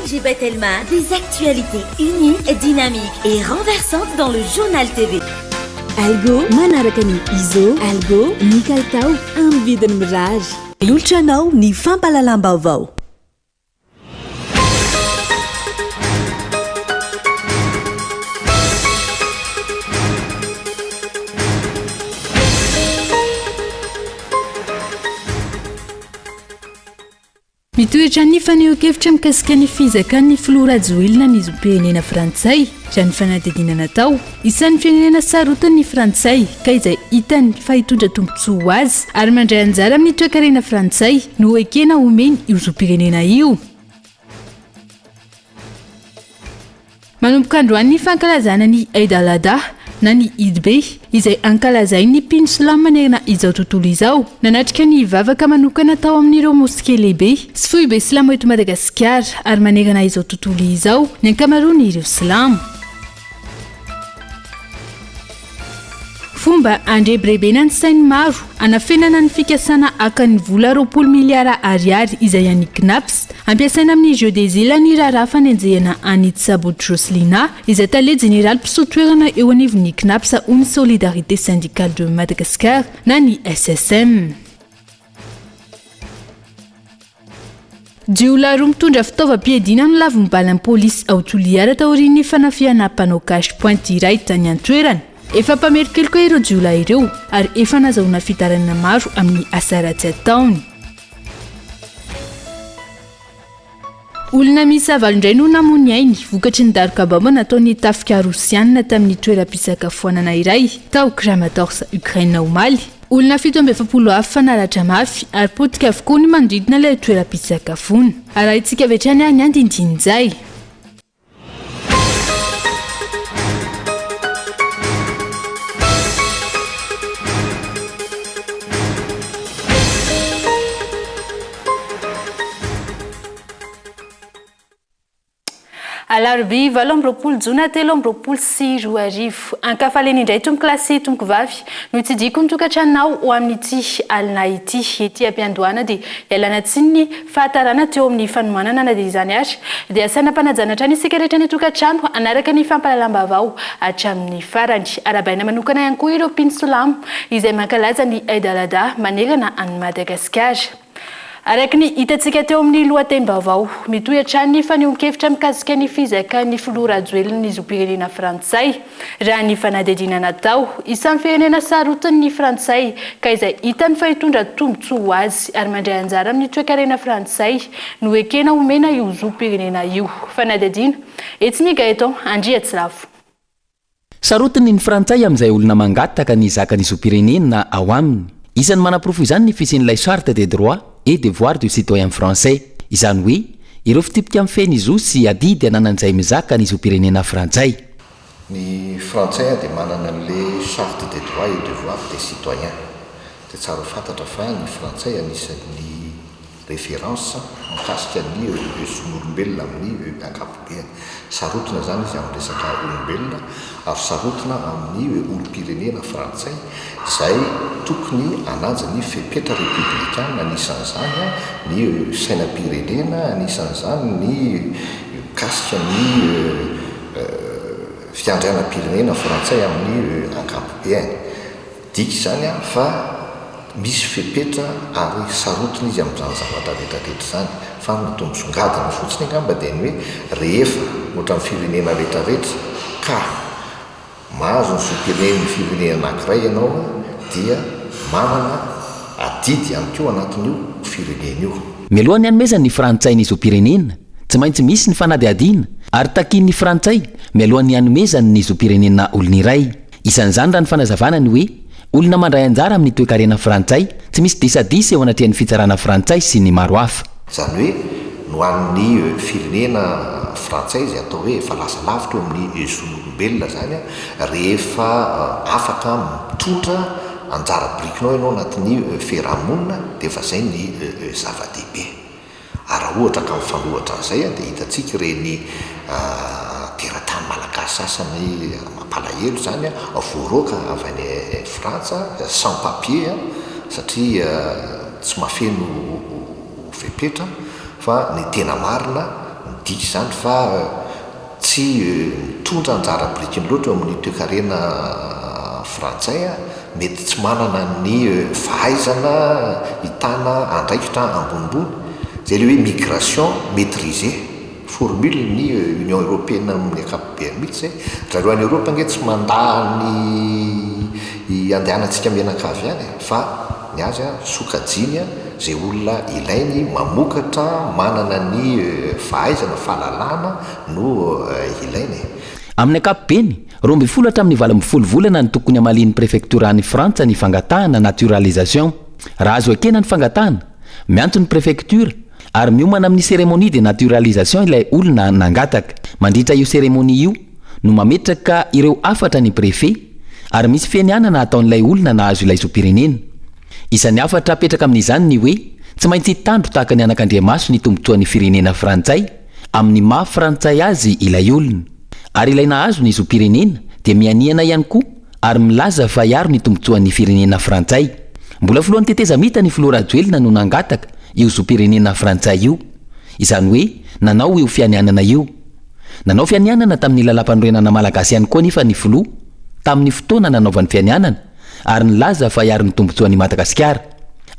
Najib Telma, des actualités uniques, dynamiques et renversantes dans le journal TV. Algo manarakani izo algo ny kalitao amin'ny vidiny mirary ilotranao ny fampalalam-baovao. Mitoetra ny fanehoan-kevitra mikasika ny fizakany filoha Juin ny zom-pirenena frantsay raha ny fanadidinana natao isan'ny firenena sarotan'ny frantsay ka izay hitany fa hitondra tombontsoa ho azy ary mandray anjara amin'ny toe-karena frantsay no ekena omeny io zom-pirenena io. Manomboka androany fankalazana ny Eid al-Adha na ny Idbe izay ankalazai ny mpino silamo manerana izao tontolo izao nanatrika ny vavaka manokana tao amin'ireo moské lehibe sy foibe silamo eto Madagasikara ary manerana izao tontolo izao ny ankamaroany ireo silamo. Fomba andrebirebena ny sainy maro anafenana ny fikasana akan'ny vola 20 miliara ariary izay any knaps ampiasaina amin'ny jeu des îles ny raharaha fanenjehana any Tsabotry Roslina izay tale général mpisotoerana eo anivon'ny knaps ny solidarité syndicale de Madagascar na ny SSM. Jiolahy roa mitondra fitaovam-piadiana no lavim-balan'ny polisy ao Toliara taorian'ny fanafiana mpanao cash point iray tany an-toerana. Efa mpamerikely koa ireo jiolahy ireo ary efa nazahoana fitaranana maro amin'ny asa ratsy ataony. Olona miisa valondray no namony ainy vokatry ny darokabamba nataony tafika rosianina tamin'ny toeram-pisakafoanana iray tao Kramatorsk Ukraine omaly. Olona 17 hafa naratra mafy ary potika avokoa ny manodidina ilay toeram-pisakafoana. Arahintsika avy hatrany any andindinizay. Alarbi 20 Juin 2024 roa arivo ankafaleny indray tombo klasy tombo vavy no tsidiko mitokatranao ho amin'ity alina ity ety ampiandohana dia ialana tsiny ny fahatarana teo amin'ny fanomanana na dia izany ary dia asaina mpanajana isika rehetra ny tokatrano anaraka ny fampalalam-baovao hatramin'ny farany arabaina manokana ihany koa ireo mpino silamo izay mankalaza ny Eid al-Adha manerana any Madagasikara. Araka ny hitantsika teo amin'ny lohatenim-baovao mitoetra ny fanehoan-kevitra mikasika ny fizakany filoha Juin ny zom-pirenena frantsay raha ny fanadihadiana natao isan'ny firenena sarotan'ny frantsay ka izay hitany fa hitondra tombontsoa ho azy ary mandray anjara amin'ny toe-karena frantsay no ekena omena io zom-pirenena io fanadihadiana etsy Gaeton Andriatsirafo. Sarotiny ny frantsay amin'izay olona mangataka ny zakany zom-pirenena ao aminy. Isan'ny manaprofo izany ny fisian'ilay charte des droits et devoirs du citoyen français. Izany hoe ireo fitipika amin'ny feny izo sy adidy ananan'izay mizaka ny zom-pirenena frantsay. Ny frantsay dia manana an'ilay charte des droits et devoirs des citoyens. Dia tsara fantatra fa ny frantsay anisan'ny référence mikasika ny son'olombelona amin'ny ankapobeny. Sarotona zany izy amin'ny resaka olombelona ary sarotona amin'ny olom-pirenena frantsay izay tokony ananja ny fepetra républicaine anisan'izany ny sainam-pirenena anisan'izany ny mikasika ny fiandrianam-pirenena frantsay amin'ny ankapobeny. Dika izany fa misy fepetra ary sarotiny izy amin'izany zavatra rehetrarehetra zany fa mitombosongadina fotsiny angamba dia ny hoe rehefa ohatra amin'ny firenena rehetrarehetra ka mahazo ny zom-pirenena ny firenena anankiray ianao dia manana adidy ihany koa anatin'io firenena io. Mialohany hanomezany ny frantsay ny zom-pirenena tsy maintsy misy ny fanadihadiana ary takin'ny frantsay mialohany hanomezany ny zom-pirenena olona iray. Isan'izany raha ny fanazavana ny hoe olona mandray anjara amin'ny toe-karena frantsay tsy misy disadisa eo anatrehan'ny fitsarana frantsay sy ny maro hafa. Izany hoe no an'ny firenena frantsay izay atao hoe efa lasa lavitra eo amin'ny zon'olombelona zany rehefa afaka mitondra anjara brikinao ianao anatin'ny fiarahamonina dia efa zay ny zava-dehibe. Ary ohatra ka mifanohatra an'izay dia hitantsika ireny teratany malagasy sasany mampalahelo zany voaroaka avy any Frantsa sans papier satria tsy mafeno fepetra fa ny tena marina diso zany fa tsy mitondra anjara-birikiny loatra eo amin'ny toe-karena frantsay mety tsy manana ny fahaizana hitana andraikitra ambonimbony zay le hoe migration maîtrisée formule ny union européenne amin'ny akapobeany mihitsy zay zareo any Europa nge tsy mandaha ny andehanantsika mianakavy ihany fa ny azy sokajiny zay olona ilainy mamokatra manana ny fahaizana fahalalana no ilainy amin'ny akapobeny 12 hatramin'ny 20 volana ny tokony hamalin'ny préfecture any Frantsa ny fangatahana naturalisation raha azo akena ny fangatahana miantso ny préfecture ary miomana amin'ny cérémonie de naturalisation ilay olona nangataka mandritra io cérémonie io no mametraka ireo afatra ny préfet ary misy fianianana ataon'ilay olona nahazo ilay so-pirenena isan'ny afatra apetraka amin'izany ny hoe tsy maintsy tandro tahaka ny anak'Andriamaso ny tombotsoan'ny firenena frantsay amin'ny maha frantsay azy ilay olona ary ilay nahazo ny so-pirenena dia mianiana ihany koa ary milaza fa iaro ny tombotsoan'ny firenena frantsay mbola filohan'ny teteza mita ny Flora Joelina no nangataka io so-pirenena frantsay io izany hoe nanao io fianianana io nanao fianianana tamin'ny lalam-panorenana malagasy ihany koa nefa ny filo tamin'ny fotoana nanaovan'ny fianianana ary nilaza fa iaro ny tombotsoan'ny Madagasikara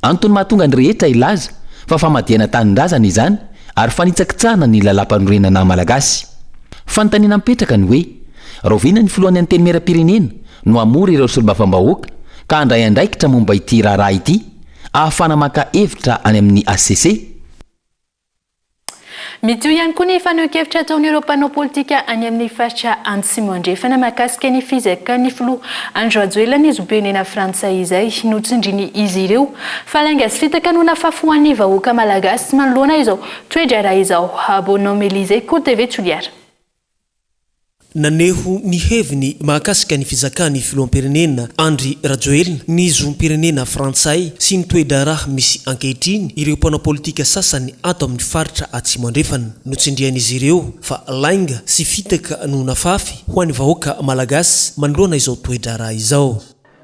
antony mahatonga ny rehetra ilaza fa famadihana tanindrazana izany ary fanitsakitsahana ny lalam-panorenana malagasy fanontaniana mipetraka ny hoe rovina ny filohan'ny anteny meram-pirenena no amory ireo solombavambahoaka ka handray andraikitra momba ity raharaha ity ahafana maka hevitra any amin'ny ACC Mito ihany koa ny faneho-kevitra ataon'ny ireo mpanao politika any amin'ny faritra Antsimo andrefana mahakasika ny fizaka ny filoha Andro Rajoelina ny zom-pirenena frantsay izay notsindriny izy ireo fa lainga sy fitakanoana fahafoan'ny vahoaka malagasy manoloana izao toedra raha izao Bonhomme Élysée Côte TV Toliara naneho ny heviny mahakasika ny fizakany filoham-pirenena Andry Rajoelina ny zom-pirenena frantsay sy ny toe-draharaha misy ankehitriny ireo mpanao politika sasany ato amin'ny faritra Atsimo andrefana notsindrian'izy ireo fa lainga sy fitaka no nafafy ho an'ny vahoaka malagasy manoloana izao toe-draharaha izao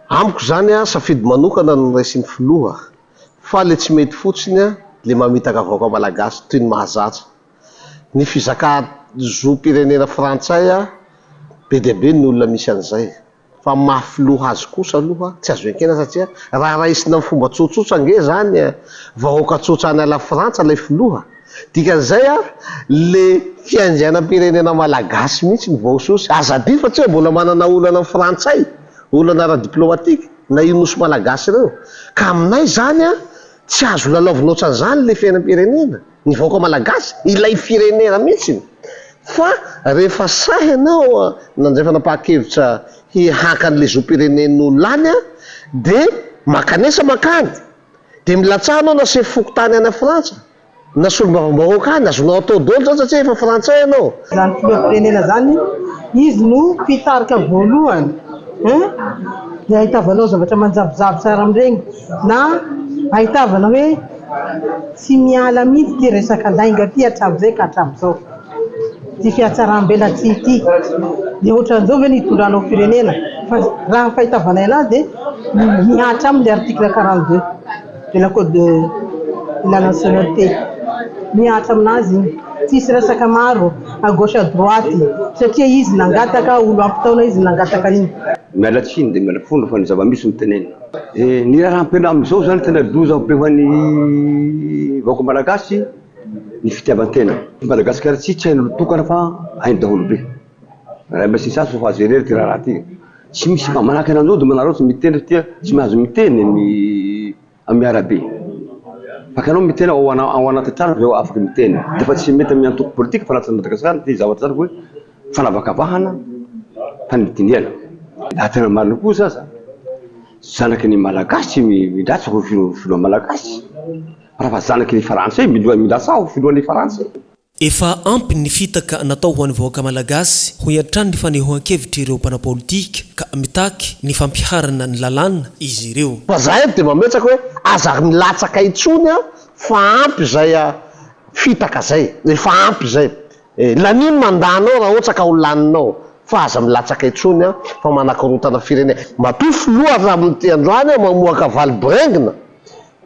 amiko zany safidy manokana no raisin'ny filoha fa le tsy mety fotsiny le mamitaka vahoaka malagasy toy ny mahazatra ny fizaka zom-pirenena frantsay be dia be ny olona misy an'izay fa mahafiloha azy kosa aloha tsy azo enkena satria raha raisina amin'ny fomba tsotsotra nge zany vahoaka tsotra any ala Frantsa lay filoha dikan'izay le fiandrianam-pirenena malagasy mihitsy ny vaososy azadia fa tsy mbola manana olana amin'ny frantsay olana ara-diplomatika na inosy malagasy ireo ka aminay zany tsy azo lalaovina ohatran'izany le fiainam-pirenena ny vahoaka malagasy ilay firenena mihitsy fa rehefa sahy ianao nandrefana paha-kevitra hihakan'le zom-pirenen'olona any dia makanesa makany dia milatsahanao na sefy-fokotany any a Frantsa na solombavambahoaka any azonao atao dolo zany satria efa frantsay ianao zany filoham-pirenena zany izy no mpitarika voalohany dia ahitavanao zavatra manjavozavo tsara amin'ireny na ahitavana hoe tsy miala mihitsy ty resaka lainga ty hatramin'izay ka hatramin'izao ty fiatsaram-bela ty dia ohatran'izao ve nitondranao firenena fa raha fahitavanay anazy dia mihatra amin'ny article 42 de la code de la nationalité mihatra aminazy tsisy resaka maro à gauche à droite satria izy nangataka olo ampitaona izy nangataka iny miala tsiny dia miala fondro fa ny zava-misy mitenena ny raha ampena amin'izao zany tena doza ampehoan'ny vahoaka malagasy ny fitiavan-tena Madagasikara tsy hain'olo tokana fa hainy daholo be raha mba sisy azy fa azerery ty raha ty tsy misy manahaka anan'izao dia manareo tsy miteny tia tsy mahazo miteny amin'ny arabe fakanao miteny ao anaty trano reo afaka miteny dia fa tsy mety amin'ny antoko politika fa anatin'ny Madagasikara ty zavatra zany hoe fanavakavahana fanidiniana da tena marina kosa aza zanaky ny malagasy midratsy ho filoha malagasy raha fa zanaky ny frantsay milasa ho filohan'ny frantsay efa ampy ny fitaka natao ho an'ny vahoaka malagasy ho hiantrano ny fanehoan-kevitra ireo mpanao politika ka mitaky ny fampiharana ny lalàna izy ireo fa zay dia mametsaka hoe aza milatsaka itsony fa ampy zay fitaka zay efa ampy zay laniny mandanao raha ohatra ka ho laninao fa aza milatsaka itsony fa manakorotana firenena matoy filoha raha amin'ity androany mamoaka valibrengina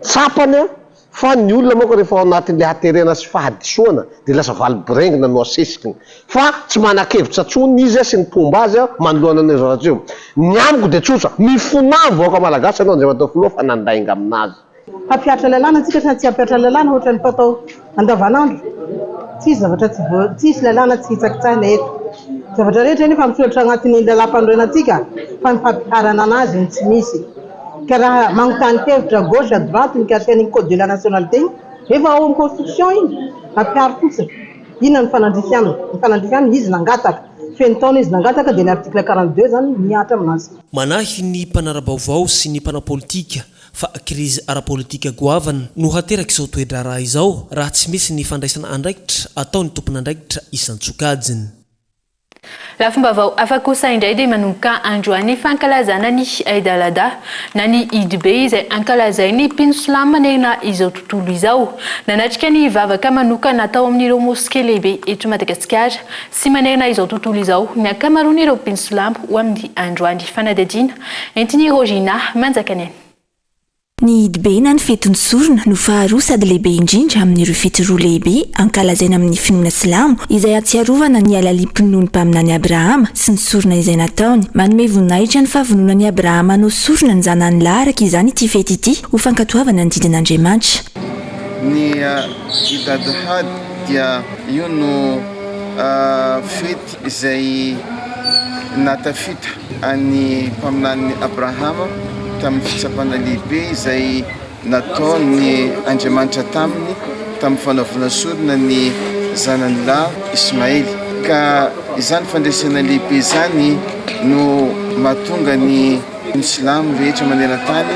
tsapany fa ny olona moa ko rehefa ao anatin'le haterena sy fahadisoana de lasa valiborengina no asesikiny fa tsy manan-kevitra tsony izy sy ny pomba azy manoloana ny zavatry io ny amiko de tsotra mifonavy vaoaka malagasy anao zay atao filoha fa nandainga aminazy hampiatra lalàna antsika sa tsy hampiatra lalàna ohatra ny fatao andavanandro tsisy zavatra tsisy lalàna tsy hitsakitsahina eto zavatra rehetra nefa misoratra agnatin'ny lalam-pandroana antsika fa mifampiharana anazy ny tsy misy ka raha magnotany hevitra gauche à droite mikasika ny code de la nationalité efa ao amin'ny constitution iny mampiary fotsiny inona ny fanandrisiamina izy nangataka feno taona izy nangataka dia ny article 42 zany miatra aminazy manahy ny mpanara-baovao sy ny mpanapolitika fa krizy ara-politika goavana no hateraka izao toedra raha izao raha tsy misy ny fandraisana andraikitra atao ny tompona andraikitra isan-tsokajiny. Lafim-baovao hafa kosa indray dia manomboka androany fankalazana ny Eid al-Adha na ny Eid be izay ankalazainy mpino silamo manerana izao tontolo izao. Nanatrika ny vavaka manokana natao amin'ireo moské lehibe eto Madagasikara sy manerana izao tontolo izao ny ankamaroan'ireo mpino silamo ho amin'ny androany fanadihadiana. Entiny Rogina Manjakany. Ny Eid be na ny fetin'ny sorona no faharoa sady lehibe indrindra amin'ireo fety roa lehibe ankalazaina amin'ny finoana silamo izay atsiarovana ny alaliam-pinoany mpaminany Abrahama sy ny sorona izay nataony. Manome voninahitra ny fahavononan'ny Abrahama hanao sorona ny zanany lahy araka izany ity fety ity ho fankatoavana ny didin'Andriamanitra. Ny Eid al-Adha dia io no fety izay natafita any mpaminany Abrahama tamin'ny fitsapana lehibe izay nataony Andriamanitra taminy tamin'ny fanaovana sorona ny zanany lahy Ismaely ka izany fandraisana lehibe izany no mahatonga ny silamo rehetra maneran-tany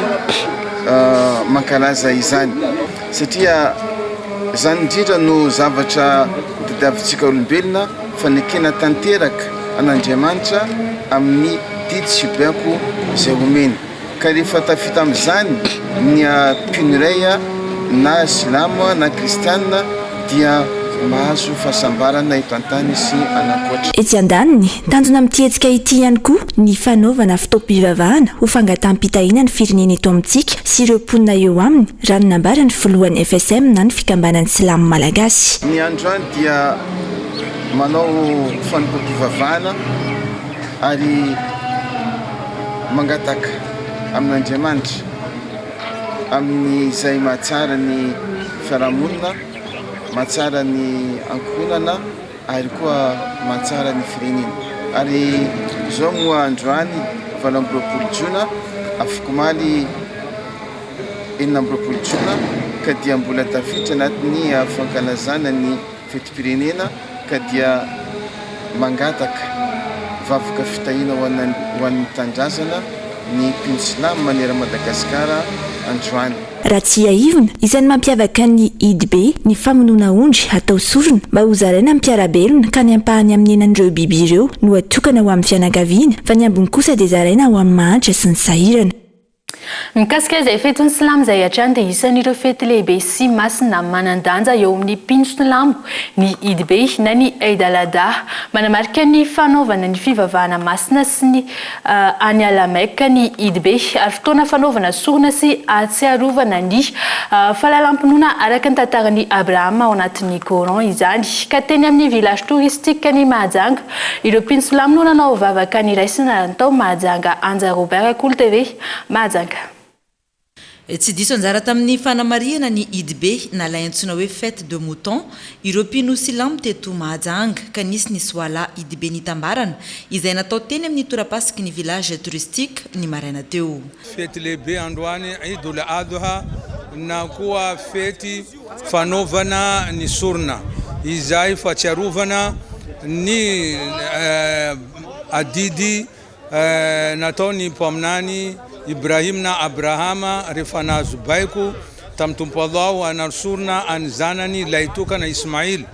mankalaza izany satria izany indrindra no zavatra tadiavintsika olombelona fanekena tanteraka an'Andriamanitra amin'ny didy sy biako izay omeny. Ka rehefa tafita amin'izany ny mpino iray na silamo na kristianina dia mahazo fahasambarana eto an-tany sy anankoatra. Etsy andaniny tanjona mitetsika ity ihany koa ny fanaovana fitaom-pivavahana ho fangataham-pitahiana ny firenena eto amintsika sy ireo mponina eo aminy raha ny nambarany filohan'ny FSM na ny fikambanan'ny silamo malagasy. Ny androany dia manao fanampam-pivavahana ary mangataka amin'Andriamanitra amin'izay mahatsara ny fiarahamonina, mahatsara ny ankohonana ary koa mahatsara ny firenena. Ary izao moa androany 20 Jiona afaka omaly 20 Jiona ka dia mbola tafiditra anatin'ny fankalazana ny fetim-pirenena ka dia mangataka vavaka fitahiana ho an'ny tanindrazana ny mpino silamo manera Madagasikara androany. Raha tsy aivona izany mampiavaka ny Eid be ny famonoana ondry atao sorona mba ho zaraina mpiarabelona ka ny ampahany amin'ny enan'ireo biby ireo no atokana ho amin'ny fianakaviana fa ny ambiny kosa dia zaraina ho amin'ny mahantra sy ny sahirana. Mikasika izay fetin'ny silamo izay hatrany dia isan'ireo fety lehibe sy masina manan-danja eo amin'ny mpino silamo ny Eid be na ny Eid al-Adha manamarika ny fanaovana ny fivavahana masina sy ny any ala-Mecca ny Eid be ary fotoana fanaovana sorona sy atsiarovana ny fahalalam-ponoana araka ny tantaran'ny Abrahama ao anatin'ny Coran izany ka teny amin'ny village touristique ny Mahajanga ireo mpino silamo no nanao vavaka ny raisina natao Mahajanga Anja Robert Cool TV Mahajanga. Tsy diso anjara tamin'ny fanamariana ny Eid be na lay antsoina hoe fête de mouton ireo mpino silamo teto Mahajanga ka nisy ny soala Eid be nitambarana izay natao teny amin'ny torapasiky ny village touristique ny maraina teo. Fety lehibe androany Eid al-Adha na koa fety fanaovana ny sorona izay fahatsiarovana ny adidy nataony mpaminany Ibrahim na Abrahama rehefa nahazo baiko tamin'ny tompo Allah anaro sorona any zanany lay tokana Ismail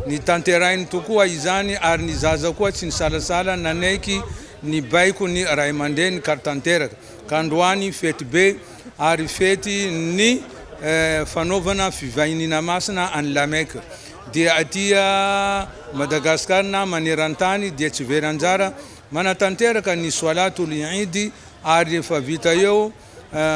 ny tanterainy tokoa izany ary ny zaza koa tsy nisalasala nanaiky ny baiko ny ray aman-dreny kary tanteraka ka androany fety be ary fety ny fanaovana fivahinina masina any Lameka dia atia Madagasikara na maneran-tany dia tsy very anjara manatanteraka ny soalatul Eid ary efa vita eo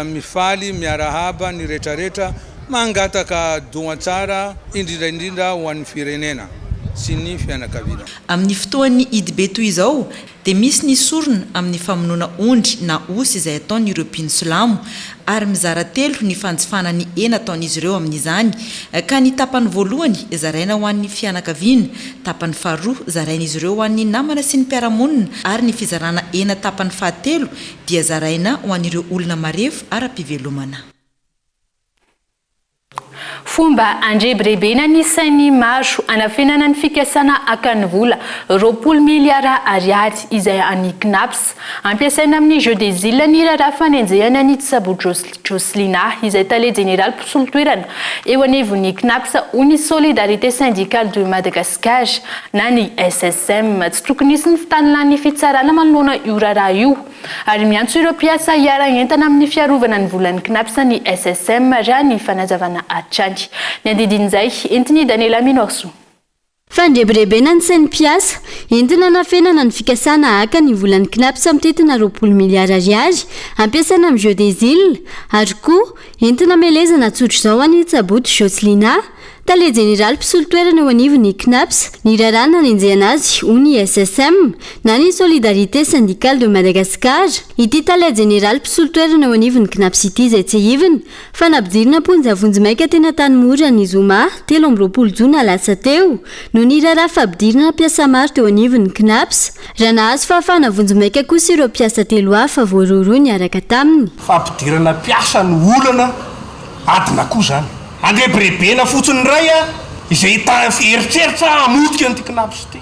mifaly miarahaba ny rehetrarehetra mangataka doa tsara indrindraindrindra ho an'ny firenena sy ny fianakaviana. Amin'ny fotoan'ny idibe toy izao dia misy ny sorona amin'ny famonoana ondry na osy izay ataon'ireo mpino silamo ary mizara telo ny fanjifana ny ena ataon'izy ireo amin'izany ka ny tapany voalohany zaraina ho an'ny fianakaviana, tapany faharoa zarain'izy ireo ho an'ny namana sy ny mpiaramonina ary ny fizarana ena tapany fahatelo dia zaraina ho an'ireo olona marefo ara-pivelomana. Fomba andrebirebena anisan'ny maro anafenana ny fikasana akany vola 20 miliara ariary izay any CNAPS ampiasaina amin'ny jeu des îles ny raharaha fanenjehana ny tsabo Jocelina izay tale général mpisolon-toerana eo anivon'ny CNAPS hoy solidarité syndicale de Madagascar na ny SSM tsy tokony isy ny fitanana ny fitsarana manoloana io raharaha io ary miantso ireo mpiasa hiara-entana amin'ny fiarovana ny volan'ny CNAPS ny SSM raha ny fanazavana hatrany. Ny andidin'izay entiny Daniela Minorso. Fandrebirebena ny sain'ny mpiasa entina nafenana ny fikasana haka ny volan'ny CNAPS amitetina 20 miliara ariary ampiasaina amin'ny jeu des îles ary koa entina melezana tsotro izao any Tsaboto Jocelina tale général mpisolon-toerana eo anivon'ny CNAPS ny raharaha nanenjehana azy hoy ny SSM na ny solidarité syndicale de Madagascar ity tale général mpisolon-toerana eo anivon'ny CNAPS ity izay tsy hiviny fa nampidirina mponjavonjy maika tena tany mora ny zoma 13 jona lasa teo no ny raharaha fampidirana mpiasa maro teo anivon'ny CNAPS raha nahazo fahafahana vonjy maika kosa ireo mpiasa telo hafa voaroaroa ny araka taminy. Fampidirana mpiasa ny olana adina koa zany. Andrebirebena fotsiny ray izay eritreritra amotika ny CNAPS ty.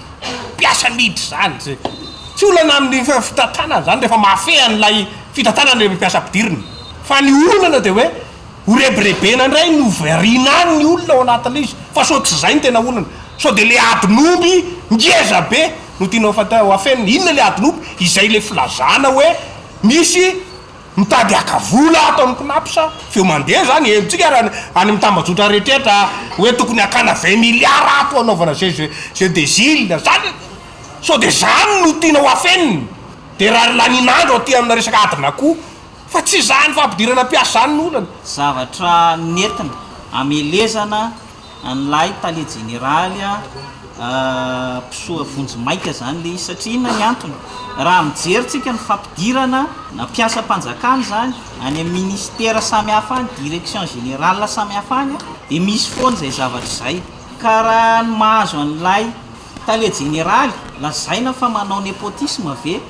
Mpiasa miditra zany zay. Tsy olana amin'ny fitantanana zany rehefa mahafehan'ilay fitantanana rehefa mpiasa ampidirina. Fa ny olana dia hoe horebirebena indray no variana ny olona ao anatin'ilay izy. Fa so tsy zay ny tena olana. So dia le adin'omby ngeza be no tianao afenina inona le adin'omby izay le filazana hoe misy mitady akavola ato amin'ny CNAPS feo mandeha zany entsika raha any mitambajotra rehetrehitra hoe tokony akana 20 miliara ato anaovana jeu des îles zany. So dia zany no tianao afenina dia raha laninandro aty amina resaka adina koa fa tsy zany fampidirana mpiasa zany n'olana. Zavatra nentina amelezana an'ilay tale généraly mpisoa vonjy maika zany le satria inona ny antony raha mijeritsika ny fampidirana na mpiasa mpanjakana zany any amin'ny ministera samihafa any direction générale samihafa any dia misy foana izay zavatra izay ka raha mahazo an'ilay tale généraly lazaina fa manao népotisme ve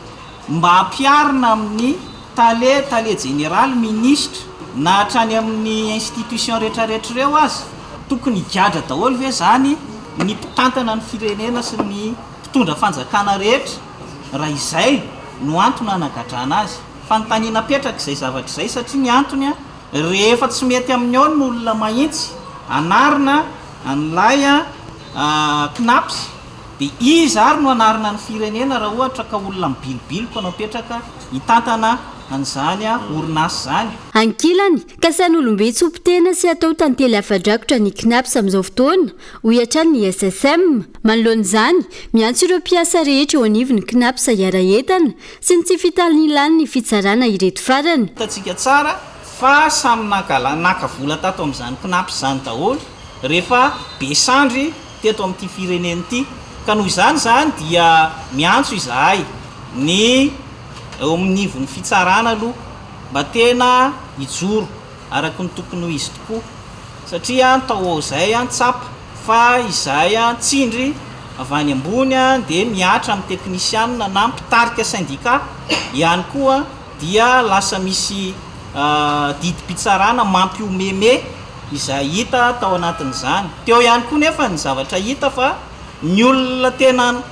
mba hampiarina amin'ny tale généraly ministre na hatrany amin'ny institution rehetrarehetra ireo azy tokony higadra daholo ve zany ny mpitantana ny firenena sy ny mpitondra fanjakana rehetra raha izay no antony anagadrana azy. Fanontaniana petraka izay zavatra izay satria ny antony rehefa tsy mety amin'ny ao ny olona mahitsy anarina an'ilay CNAPS dia izy ary no anarina ny firenena raha ohatra ka olona mibilibiliko anao petraka hitantana an'izany orinasa zany. Ankilany ka sain'olombe tsompitena sy atao tantely afadrakotra ny CNAPS amin'izao fotoana ho hatrany ny SSM manoloan'izany miantso ireo mpiasa rehetra eo anivon'ny CNAPS hiara-entana sy ny tsy fitaliana ilany ny fitsarana ireto farany. Hitantsika tsara fa samy naka vola tato amin'izany CNAPS zany daholo rehefa besandry teto amin'ity firenena ity ka noho izany dia miantso izahay ny eo amin'ny ivon'ny fitsarana aloha mba tena hijoro araky ny tokony ho izy tokoa satria tao ao izay tsapa fa izay tsindry avy any ambony dia miatra amin'ny teknisianina na mpitarika syndicat ihany koa dia lasa misy didim-pitsarana mampiomeme izay hita tao anatin'izany. Teo ihany koa nefa ny zavatra hita fa ny olona tena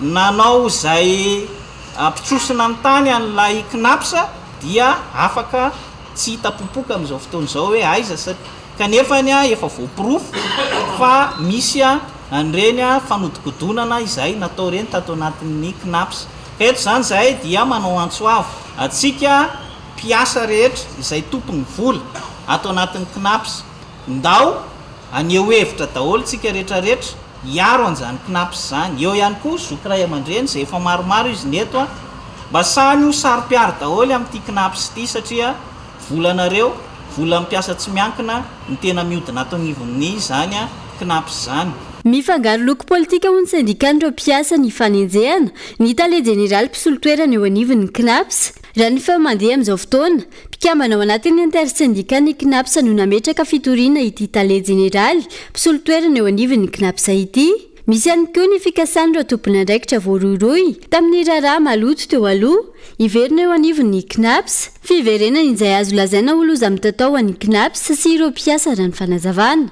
nanao izay mpitrosina amin'ny tany an'ilay CNAPS dia afaka tsy hitapopoka amin'izao fotoana izao hoe aiza kanefany efa voapirofo fa misy an'ireny fanodikodonana izay natao reny tato anatin'ny CNAPS. Eto zany zahay dia manao antsoavo atsika mpiasa rehetra izay tompony vola ato anatin'ny CNAPS ndao aneo hevitra daholo tsika rehetrarehetra hiaro an'izany CNAPS zany. Eo ihany koa zoky ray aman-dreny izay efa maromaro izy neto mba sany ho sary-piary daholo amin'ity CNAPS ity satria volanareo vola mpiasa tsy miankina ny tena miodina ato anivon'ny zany a knaps zany. Mifangaro loko politika ho ny syndikan'ireo mpiasa ny fanenjehana ny tale jeneraly mpisolotoerana eo anivon'ny knaps. Raha ny fa mandeha amin'izao fotoana mpikambana ao anatin'ny intersyndicat ny knaps no nametraka fitoriana ity tale jeneraly mpisolotoerana eo anivon'ny knaps ity. Misy ihany koa ny fikasan'ireo tompony andraikitra voaroiroy tamin'ny raharaha maloto teo aloha iverina eo anivon'ny knaps. Fiverenana izay azo lazaina ho loza amin'ny tatao an'ny knaps sy ireo mpiasa raha ny fanazavana.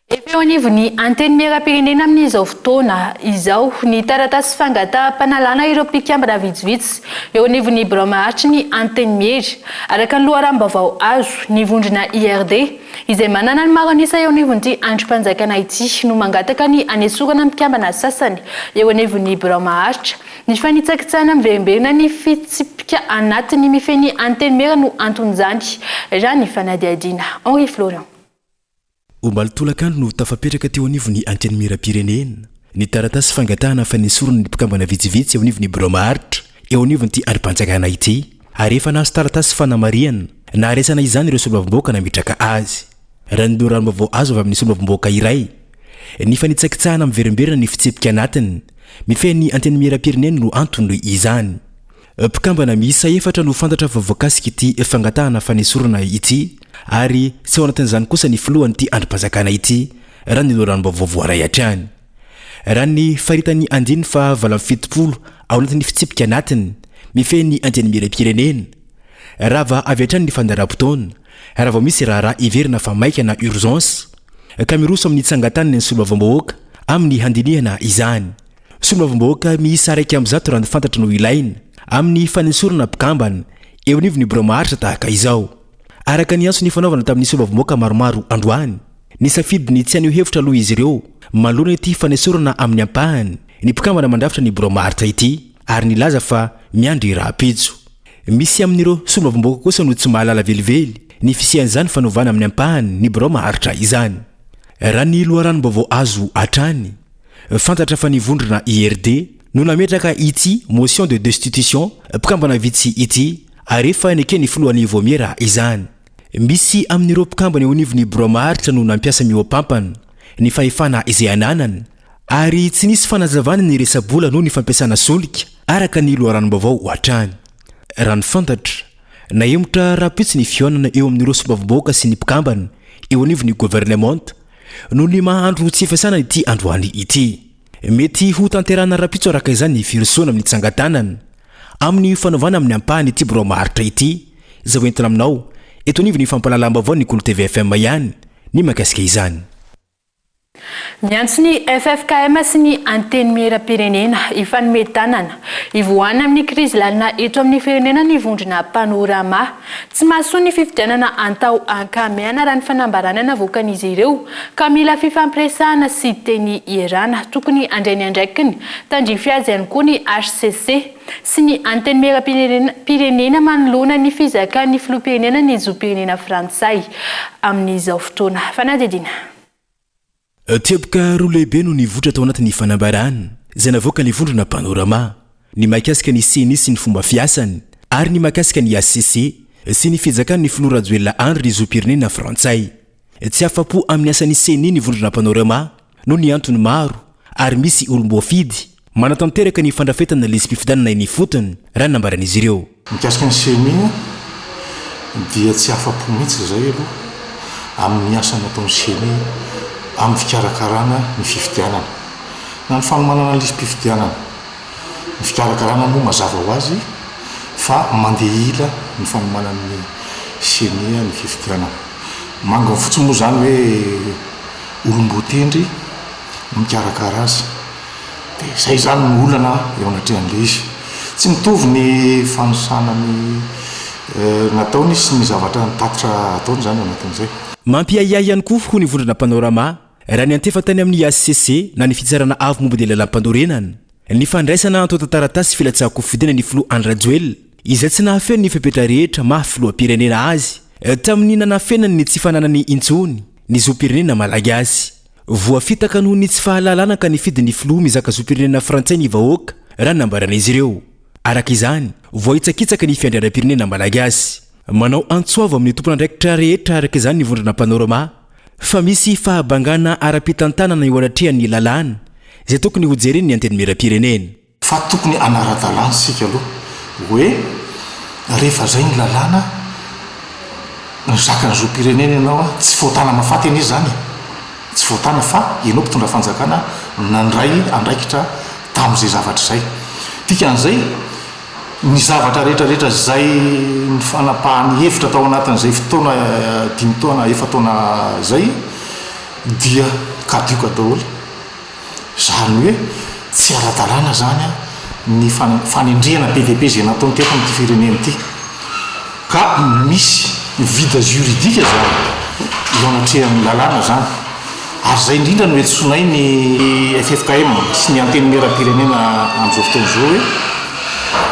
Efa eo anivon'ny anteny miaram-pirenena amin'izao fotoana izao ny taratasy fangataham-panalana ireo mpikambana vitsivitsy eo anivon'ny bromahatry ny anteny miery araka ny loharam-baovao azo ny vondrona IRD izay manana ny maro anisa eo anivon'ity androm-panjakana ity no mangataka ny anesorana mpikambana sasany eo anivon'ny bromahatry ny fanitsakitsana miverimberina ny fitsipika anatin'ny mifeny anteny mera no anton'izany raha ny fanadiadiana. Henri Florian. Ombalotolakandro no tafapetraka teo anivon'ny anteny miram-pirenena ny taratasy fangatahana fanesorana ny mpikambana vitsivitsy eo anivon'ny bromaharitra eo anivon'ity androm-panjakana ity ary efa nahazo taratasy fanamariana na resana izany ireo solombavomboaka nametraka azy. Raha ny loharam-baovao azo avy amin'ny solombavomboaka iray ny fanitsakitsahana miverimberina ny fitsipika anatiny mifehy anteny miram-pirenena no antony izany. Mpikambana miisa 4 no fantatra fa voakasika ity fangatahana fanesorana ity ary tsy ao anatin'izany kosa ny filohan'ity androm-panjakana ity raha ny loharam-baovao voaray hatrany. Raha ny faritany andiny fa 70 ao anatin'ny fitsipika anatiny mifehy ny anteny miram-pirenena raha va avy hatrany ny fandaram-potoana raha vao misy raharaha iverina fa maika na urgence ka miroso amin'ny tsangataniny ny solombavomboaka amin'ny handinihana izany. Solombavomboaka miisa 100 raha ny fantatra no ilaina amin'ny fanesorana mpikambana eo anivon'ny bromaharitra tahaka izao. Araka ny anso ny fanaovana tamin'ny solombavomboaka maromaro androany ny safidiny tsy anio hevitra aloha izy ireo malona ity fanesorana amin'ny ampahany ny mpikambana mandrafitra ny bromaharitra ity ary nilaza fa miandry raha-pitso. Misy amin'ireo solombavomboaka kosa no tsy mahalala velively ny fisian'izany fanovana amin'ny ampahany ny bromaharitra izany. Raha ny loharano-baovao azo hatrany fantatra fa ny vondrona IRD no nametraka ity motion de destitution mpikambana vitsy ity ary efa neke ny filohan'ny vomiera izany. Misy amin'ireo mpikambana eo anivon'ny bromaharitra no nampiasa mioampampana ny fahefana izay ananany ary tsy nisy fanazavana ny resabola noho ny fampiasana solika araka ny loharano-baovao hatrany. Raha ny fantatra na emotra rapitsy ny fionana eo amin'ireo solombavomboaka sy ny mpikambana eo anivon'ny gouvernement no ny mahandro tsy fiasana ity androany ity. Mety ho tanterana rapitso araka izany ny firosoana amin'ny tsangatanana amin'ny fanaovana amin'ny ampahany ity bromaharitra ity izay hoentina aminao eto anivon'ny fampalalam-baovao ny Kolo TV FM ihany ny makasika izany. Miantso ny FFKM sy ny anteny miram-pirenena ifanometanana ivoana amin'ny krizy lalina eto amin'ny firenena ny vondrona panorama tsy mahasoa ny fifidianana antao ankamiana raha ny fanambarana navoakan'izy ireo ka mila fifampiresahana sy teny iarana tokony andrainy andraikiny tandrify azy ihany koa ny HCC sy ny anteny miram-pirenena manoloana ny fizakan'ny filoham-pirenena ny zom-pirenena frantsay amin'izao fotoana. Fanadidina. Teboka roa lehibe no nivotra tao anatin'ny fanambarana izay navoaka ny vondrona panorama ny mahakasika ny CNI sy ny fomba fiasany ary ny mahakasika ny ACC sy ny fizakan'ny filoha Rajoelina Andry zom-pirenena frantsay. Tsy afapo amin'ny asan'ny CNI ny vondrona panorama no ny antony maro ary misy olom-boafidy manatanteraka ny fandrafetana lesy-pifidanana ny fotony raha nambaran'izy ireo. Mikasika ny CNI dia tsy afapo mihitsy zay aloha amin'ny asa nataon'ny CNI amin'ny fikarakarana ny fifidianana na ny fanomanana ny lesy-pifidianana. Ny fikarakarana moa mazava ho azy fa mandeha ila ny fanomanana ny CNI ny fifidianana. Manga fotsiny moa zany hoe olom-botendry mikarakara azy dia zay zany ny olana eo anatrehan'ilay izy. Tsy mitovy ny fanosana ny nataony sy ny zavatra nitatitra ataony zany anatin'izay. Mampiahiahy ihany koa ho ny vondrona panorama raha ny antefa tany amin'ny ACC na ny fitsarana avo momba dia lalam-pandorenana ny fandraisana anto taratasy filatsahako fidina ny filoha Andry Rajoelina izay tsy nahafeno ny fepetra rehetra mahafiloha-pirenena azy tamin'ny nanafenany ny tsy fananany intsony ny zom-pirenena malagasy. Voafitaka noho ny tsy fahalalana ka ny fidin'ny filoha mizaka zom-pirenena frantsay ny vahoaka raha nambaran'izy ireo. Araka izany voaitsakitsaka ny fiandrianam-pirenena malagasy manao antsoavo amin'ny tompon'andraikitra rehetra araka izany nivondrana panorama fa misy fahabangana ara-pitantanana eo anatrehan'ny lalàna izay tokony hojereny ny anteny miram-pirenena fa tokony anara-dalàna sika aloha hoe rehefa zay ny lalàna zakana zoam-pirenena ianao tsy voatana mafaty anizy zany tsy voatana fa ianao mpitondra fanjakana nandray andraikitra tamin'izay zavatra zay tikan'izay ny zavatra rehetrarehetra zay ny fanapahany hevitra tao anatin'izay fotoana 5 taona efa taona zay dia kadioka daholo zany hoe tsy ara-dalàna zany ny fanendrehana PDP zay nataony teto amin'ity firenena ity ka misy vide juridika zany eo anatrehan'ny lalàna zany ary zay indrindra no etsonay ny FFKM sy ny anteny miram-pirenena amin'izao fotoana izao hoe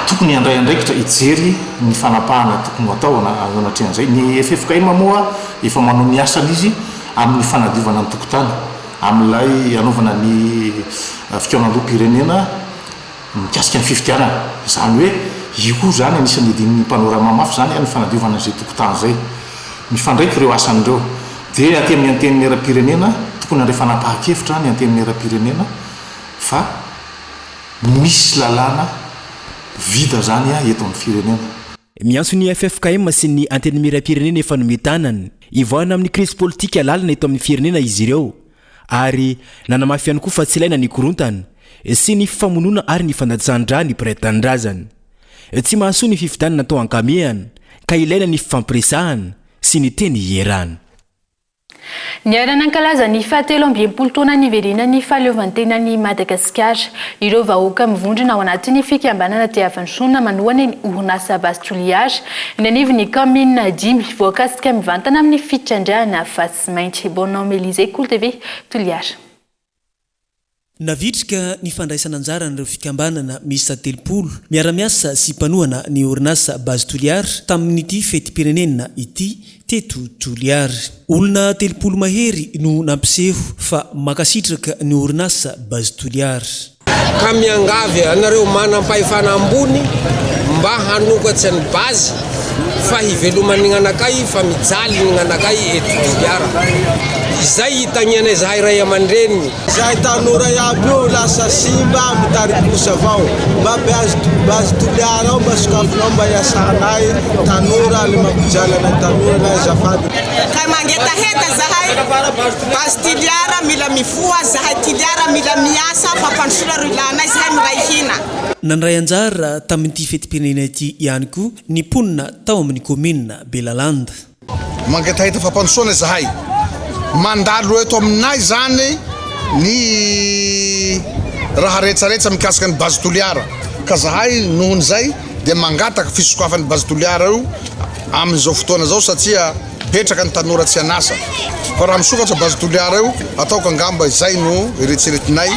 tokony andray andraikitra ijery ny fanapahana tokony atao eo anatrehan'izay ny FFKM moa efa manao ny asany izy amin'ny fanadiovana ny tokotany amin'ilay anaovana ny fikaonan-doha-pirenena mikasika ny fifidianana zany hoe io koa zany anisan'ny edin'ny panorama mafy zany ny fanadiovana izay tokotany zay mifandraiky ireo asan'ireo dia aty amin'ny anteny miram-pirenena tokony andray fanapahan-kevitra ny anteny miram-pirenena fa misy lalàna vida zany eto amin'ny firenena miantso ny FFKM sy ny anteny miram-pirenena efa nometanany ivoahana amin'ny crise politika lalina eto amin'ny firenena izy ireo ary nanamafy ihany koa fa tsy ilaina ny korontana sy ny famonona ary ny fandatsan-dra ny mpiray-tanindrazana tsy mahasoa ny fifidianana atao ankamehana ka ilaina ny fifampiresahana sy ny teny hierana ny aranankalaza ny fahatelo ambiempolo taona niverena ny fahaleovantenany Madagasikara ireo vahoaka mivondrona ao anatin'ny fikambanana Diavanysona manohana ny orinasa Bastoliar ny anivon'ny commune 10 voakasika mivantana amin'ny fitrandrahana Fasimainty Bonhomme Élysée Cool TV Toliar navitrika ny fandraisana anjara n'ireo fikambanana miisa 3 miara-miasa sy mpanohana ny orinasa Bastoliar tamin'ity fetim-pirenena ity teto Toliar olona 3 mahery no nampiseho fa makasitraka ny orinasa Bastoliar ka miangavy anareo manam-pahefana ambony mba hanokatsy ny bazy fa hivelomany anakay fa mijaly ny anakay eto Toliar izay hitagnianay zahay ray aman-dreniny zahay tanora iaby io lasa simba mitarikosa avao mba bazy Toliar ao mba sokafinao mba iasanay tanora le mampijalana tanora na azafady ka mangetaheta zahay bazy Toliar mila mifoa zahay Toliar mila miasa fampandrosoana ro ilanay zahay miray hina nandray anjara tamin'ity fetim-pirenena ity ihany koa ny mponina tao amin'ny commune Belalanda mangetaheta fampandrosoana zahay mandalo eto aminay zany ny raha rehetsarehetsa mikasika ny bazy Toliar ka zahay nohon'izay dia mangataka fisokafan'ny bazy Toliar io amin'izao fotoana zao satria petraka ny tanora tsy anasa fa raha misokatra bazy Toliar io ataoko angamba izay no eritseretinay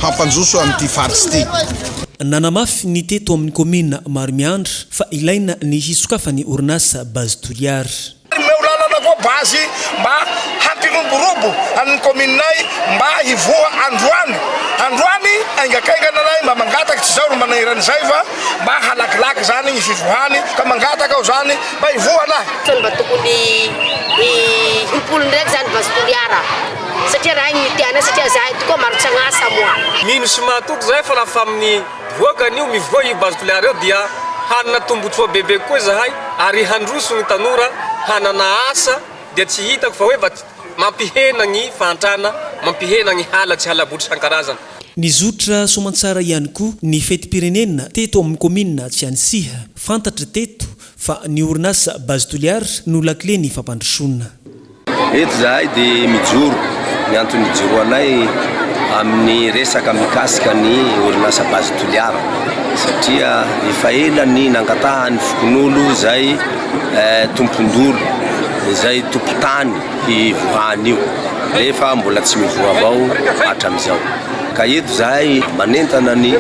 hampanjoso amin'ity faritsy ity nanamafy ny teto amin'ny commune Marmiandra fa ilaina ny hisokafany orinasa bazy Toliar bazy mba hampiroborobo amin'ny commune-nay mba hivoa androany aingakaingananay mba mangataka tsy zao no manahiran'izay fa mba halakilaky zany ny fivohany ka mangataka ao zany mba hivoanahy mba tokony impolo ndraiky zany bazy Toliar satria raha igny tiana satria zahay tokoa maro tsy agnasa moa mino sy mahatoky zay fa lafa amin'ny voakany io mivoa io bazy Toliar io dia hanana tombotsoa bebe koa zahay ary handroso ny tanora hanana asa dia tsy hitako fa hoe mampihena ny fantrana mampihena ny hala tsy halabotry sankarazana nizotra somantsara ihany koa ny fetim-pirenena teto amin'ny commune Tsianisiha fantatra teto fa ny orinasa bazy Toliar no lakile ny fampandrosoana eto zahay dia mijoro ny antony joroanay amin'ny resaka mikasika ny orinasa bazy Toliar satria efa ela ny nangatahany fokon'olo zay tompondolo zay tompotany hivohany io nefa mbola tsy mivoha avao hatram'izao ka eto zahay manentana ny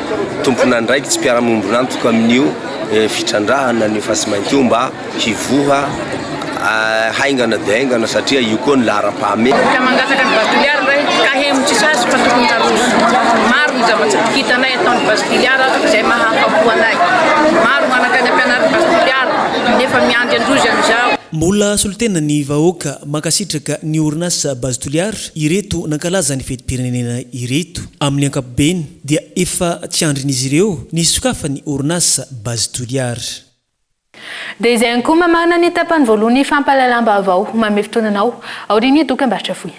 tompona ndraiky tsy mpiara-mombona antoka amin'io fitrandrahana ny Fasimainty io mba hivoha haingana dia haingana satria io koa ny laharam-pahame ka mangataka ny bazy Toliar ray ka hemotsy sazy fa tokony taroso maro ny zavatra hitanay ataony bazy Toliar zay mahafapo anay maro manakany ampianary bazy Toliar nefa miandry androzy amizay mbola solotena ny vahoaka makasitraka ny orinasa bazy toliara ireto nankalaza ny fetim-pirenena ireto amin'ny ankapobeny dia efa tsy andrin'izy ireo ny sokafa ny orinasa bazy toliara. Dia izay ihany koa mamana ny tapany voalohany fampahalalam-baovao manome fotoananao aoriany dokam-barotra fohy.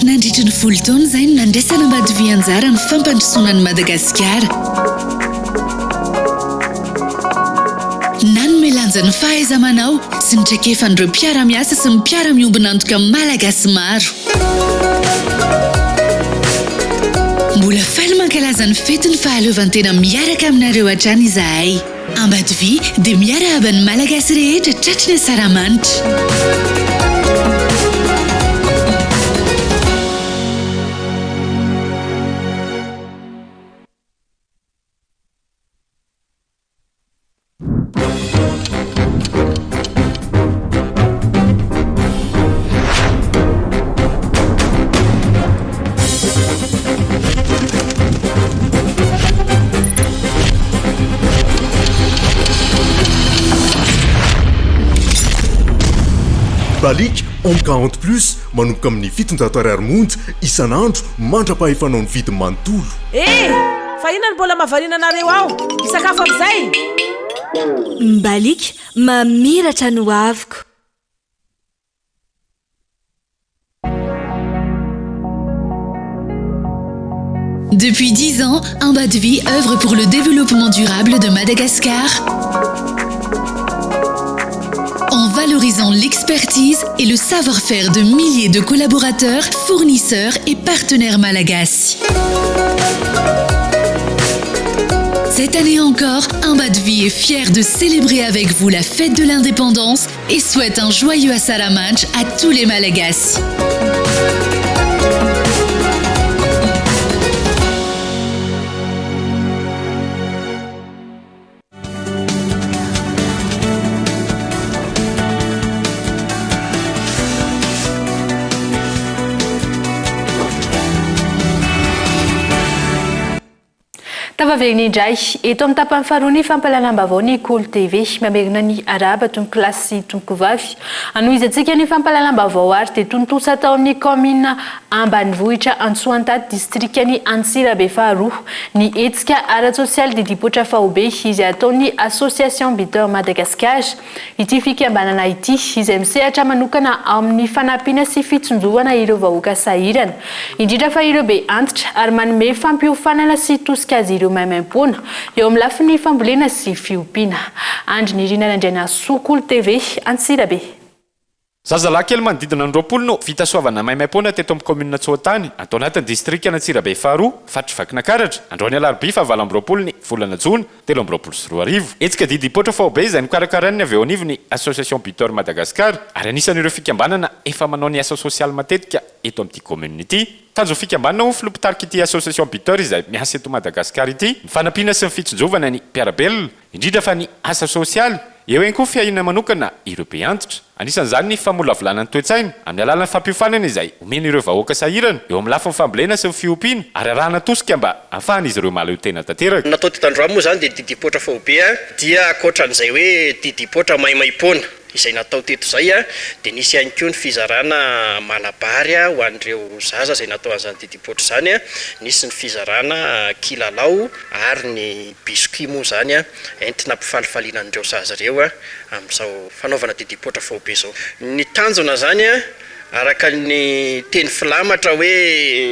Nandritra ny folo taona izay no nandraisana ambady vianjara ny fampandrosoana ny Madagasikara. Nanome lanja ny fahaiza-manao sy ny traikefan'ireo mpiara-miasa sy ny mpiara-miombina antoka malagasy maro. Mbola faly mankalaza ny fety ny fahaleovantena miaraka aminareo hatrany izahay. Ambady vy dia miarahaba ny malagasy rehetra tratriny Saramanitra. Balik om 40 plus manomboka amin'ny fitonjato ariary monja isan'andro mandra-pahefanao ny vidiny manontolo. Fa inona ny mbola mavarinanareo ao? Misakafo amin'izay? Balik mamiratra no aviko. Depuis 10 ans, Ambad Vie œuvre pour le développement durable de Madagascar en valorisant l'expertise et le savoir-faire de milliers de collaborateurs, fournisseurs et partenaires malagasy. Cette année encore, Ambad Vie est fier de célébrer avec vous la fête de l'indépendance et souhaite un joyeux Assalamanch à tous les Malagasy. Tavavegny indray eto amin'ny tapany faharoa ny fampahalalam-baovao ny Kolo TV mamerina ny araba tomoko lahy sy tomoko vavy anohizatsika ny fampahalalam-baovao ary dia tontosa taon'ny commune Ambanivohitra Antsoantady distrikany Antsirabe faharoa ny hetsika ara-tsosialy didipotra fahobe izay ataon'ny association Biteur Madagascar ity fikambanana ity izay misehatra manokana amin'ny fanampiana sy fitsonjoana ireo vahoaka sahirana indrindra fa ireo be antitra ary manome fampiofanana sy tosika azy ireo maimaimpona eo amin'ny lafiny fambolena sy fiompiana. Andry Nirina Andriana Kolo TV Antsirabe. Zazalahy kely manodidina ny 20 no vita soavana maimaipona teto amin'ny commune Tsoatany atao anatin'ny district Antsirabe faharoa fatry Vakinankaratra androany alarobia fa 7 ny volana Jona 2024. Hetsika didipotra fahobe izay nokarakaraniny avy eo anivony association Biteur Madagascar ary anisan'ireo fikambanana efa manao ny asa sosialy matetika eto amin'ity commune ity. Tanjo fikambanana ho filopitarika ity association Biteur izay miasa eto Madagascar ity ny fanampiana sy ny fitsonjovana ny mpiarabelona indrindra fa ny asa sosialy eo ihany koa fiahiana manokana ireo be antitra. Anisan'izany ny famolavolana ny toe-tsaina amin'ny alalan'ny fampiofanana izay omena ireo vahoaka sahirana eo amin'ny lafiny fambolena sy ny fiompiana ary arahana tosika mba ahafahan'izy ireo mahaleo tena tanteraka. Natao titandroany moa zany dia didipotra fahobe dia akoatran'izay hoe didipotra maimaipona izay natao teto zay dia nisy ihany koa ny fizarana malabary ho an'ireo zaza izay natao an'izany didipotra zany nisy ny fizarana kilalao ary ny biscuit moa zany entina ampifalifaliana an'ireo zaza ireo amin'izao fanaovana didipotra fahobe zao. Ny tanjona zany araka ny teny filamatra hoe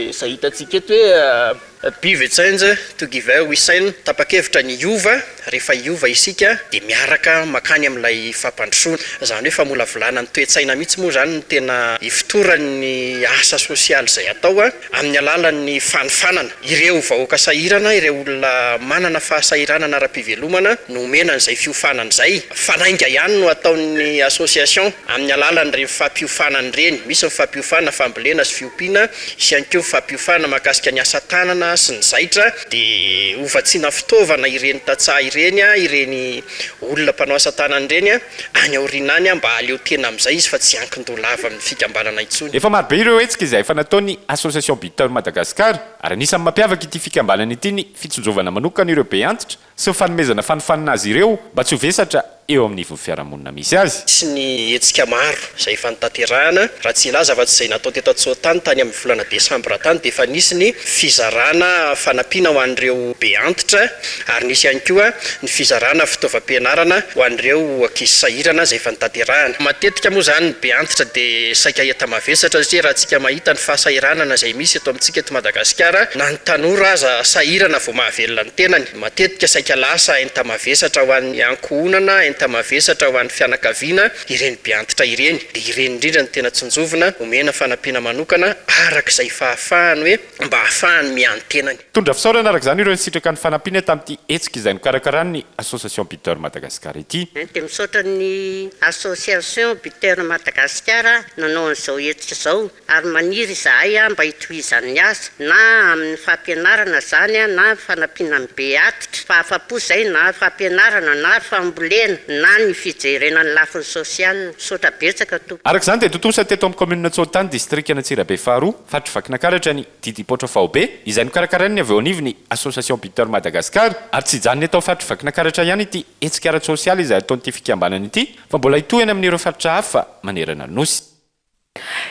izay hitantsika eto hoe Bive change to give we sign tapakevitra ny iova rehefa iova isika dia miaraka makany amin'ilay fampandrosoana izany hoe famolavolana ny toe-tsaina mihitsy moa zany ny tena ifitoran'ny asa sosialy izay atao amin'ny alalan'ny fanofanana ireo vahoaka sahirana ireo olona manana fahasahiranana ara-pivelomana no omena n'izay fiofanana izay fanainga ihany no ataon'ny association amin'ny alalan'ireny fampiofanana ireny misy ny fampiofana fambolena sy fiompiana sy ihany koa fampiofanana mahakasika ny asa tanana sy ny zaitra dia ovatsiana fitaovana ireny tatsaha ireny ireny olona mpanao asa tanana ireny any aorianany mba aleo tena amin'izay izy fa tsy ankin-dolava amin'ny fikambanana intsony. Efa marobe ireo hetsika izay efa nataony association biteur Madagasikara ary anisan'ny mampiavaka ity fikambanana ity ny fitsonjovana manokana ireo be antitra sy fanomezana fanofanana azy ireo mba tsy ho vesatra eo amin'ny ivon'ny fiarahamonina misy azy. Sy ny hetsika maro izay efa nitanterahana raha tsy ilaza fa tsy izay natao teto Antsôtany tany amin'ny volana desambra tany dia efa nisy ny fizarana fanampiana ho an'ireo be antitra ary nisy ihany koa ny fizarana fitaovam-pianarana ho an'ireo ankizy sahirana izay efa nitanterahana. Matetika moa izany ny be antitra dia saika enta-mavesatra satria raha tsika mahita ny fahasahiranana izay misy eto amintsika eto Madagasikara na ny tanora aza sahirana vao mahavelona ny tenany matetika saika lasa enta-mavesatra ho an'ny ankohonana enta-mavesatra ho an'ny fianakaviana ireny be antitra ireny dia ireny indrindra ny tena tsonjovina omena fanampiana manokana araka izay fahafahany hoe mba hahafahany miany tenany. Tondra fisaorana araka izany ireo nisitraka ny fanampiana tamin'ity hetsika izay nokarakaran'ny association biteur Madagasikara ity. Dia misaotra ny association biteur Madagasikara nanao an'izao hetsika izao ary maniry izahay mba hitohizany asa na amin'ny fampianarana zany na fanampiana amin'ny be antitra fa afa-po izay na fampianarana na fambolena na ny fijerena ny lafiny sosialy misaotra betsaka to. Araka izany dia totosa teto amin'ny commune Antsôtany district Antsirabe faharoa fatry vakinankaratra ny Didi Potra Vaovao izay nokarakaran'ny avy eo anivony association biteur Madagasikara ary tsy hijanona atao fatry vakinankaratra ihany ity hetsika ara-tsosialy izay ataon'ity fikambanana ity fa mbola hitohany amin'ireo faritra hafa manerana ny nosy.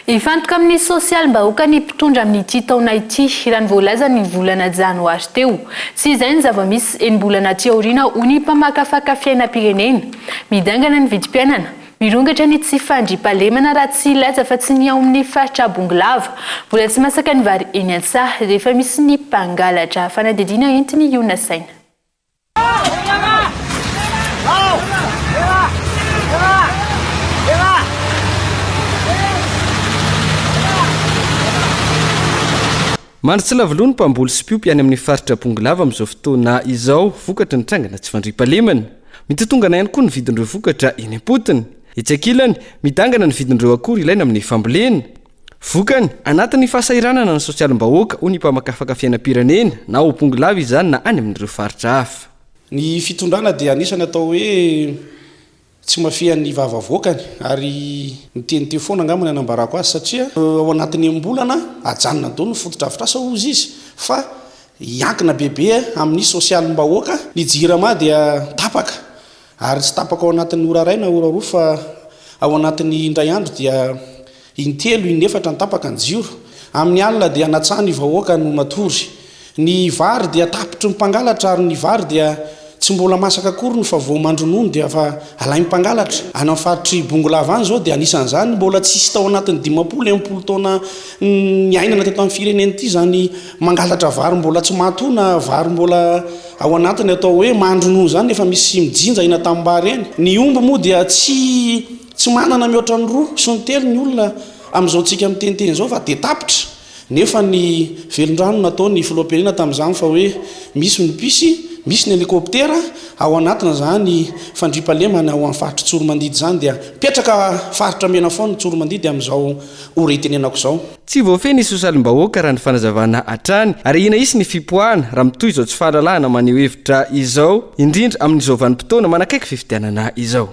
Ifantoka amin'ny sosialim-bahoaka ny mpitondra amin'ity taona ity raha ny voalaza ny volana janoary teo. Tsy izay ny zava-misy enim-bolana aty aoriana ho ny mpamakafaka fiainam-pirenena. Midangana ny vidim-piainana. Mirongatra ny tsy fandriampahalemana raha tsy ilaza fa tsy ny ao amin'ny faritra Bonglava. Mbola tsy masaka ny vary eny an-tsaha rehefa misy ny mpangalatra fanadidina entiny Juin saina. Mandry tsy lavolony mpamboly sy piopy any amin'ny faritra Bonglava amin'izao fotoana izao vokatra ny trangana tsy fandriampahalemana. Mitotongana ihany koa ny vidin'ireo vokatra eny am-potiny. Etsy ankilany midangana ny vidin'ireo akora ilaina amin'ny fambolena. Vokany anatin'ny fahasahiranana ny sosialim-bahoaka ho ny mpamakafaka fiainam-pirenena na ho Bonglava izany na any amin'ireo faritra hafa. Ny fitondrana dia anisany atao hoe tsy mafian'ny vavavoakany ary niteniteo foana angambany anambarako azy satria ao anatin'ny embolana ajanona dony fototra avitrasa ozy izy fa iankina bebe amin'ny sosialim-bahoaka ny jirama dia tapaka ary tsy tapaka ao anatin'ny ora ray na ora roa fa ao anatin'ny indray andro dia intelo inefatra ny tapaka ny jiro amin'ny alina dia natsahany vahoaka no matory ny vary dia tapitry ny mpangalatra ary ny vary dia tsy mbola masaka akory ny fa vao mandronono dia fa alainy mpangalatra any amin'ny faritry Bonglava any zao dia anisan'izany mbola tsisy tao anatin'ny 50 taona ny ainana teto amin'ny firenena ity zany mangalatra vary mbola tsy matona vary mbola ao anatiny atao hoe mandronono zany efa misy mijinja ina tambary eny. Ny omby moa dia tsy manana mihoatra ny roa sy ny telo ny olona amin'izao tsika miteniteny zao fa dia tapitra nefa ny velondrano natao ny filoham-pirenena tamin'izany fa hoe misy ny pisy misy ny helikoptera ao anatiny zany fandriampahalemana ao amin'ny faritra Tsoromandidy zany dia petraka faritra mena foana Tsoromandidy amin'izao ora itenenako zao. Tsy voafeny sosialim-bahoaka raha ny fanazavana hatrany ary ina isy ny fipoahana raha mitoy izao tsy fahalalahana maneho hevitra izao indrindra amin'izao vanim-potoana manakaiky fifidianana izao.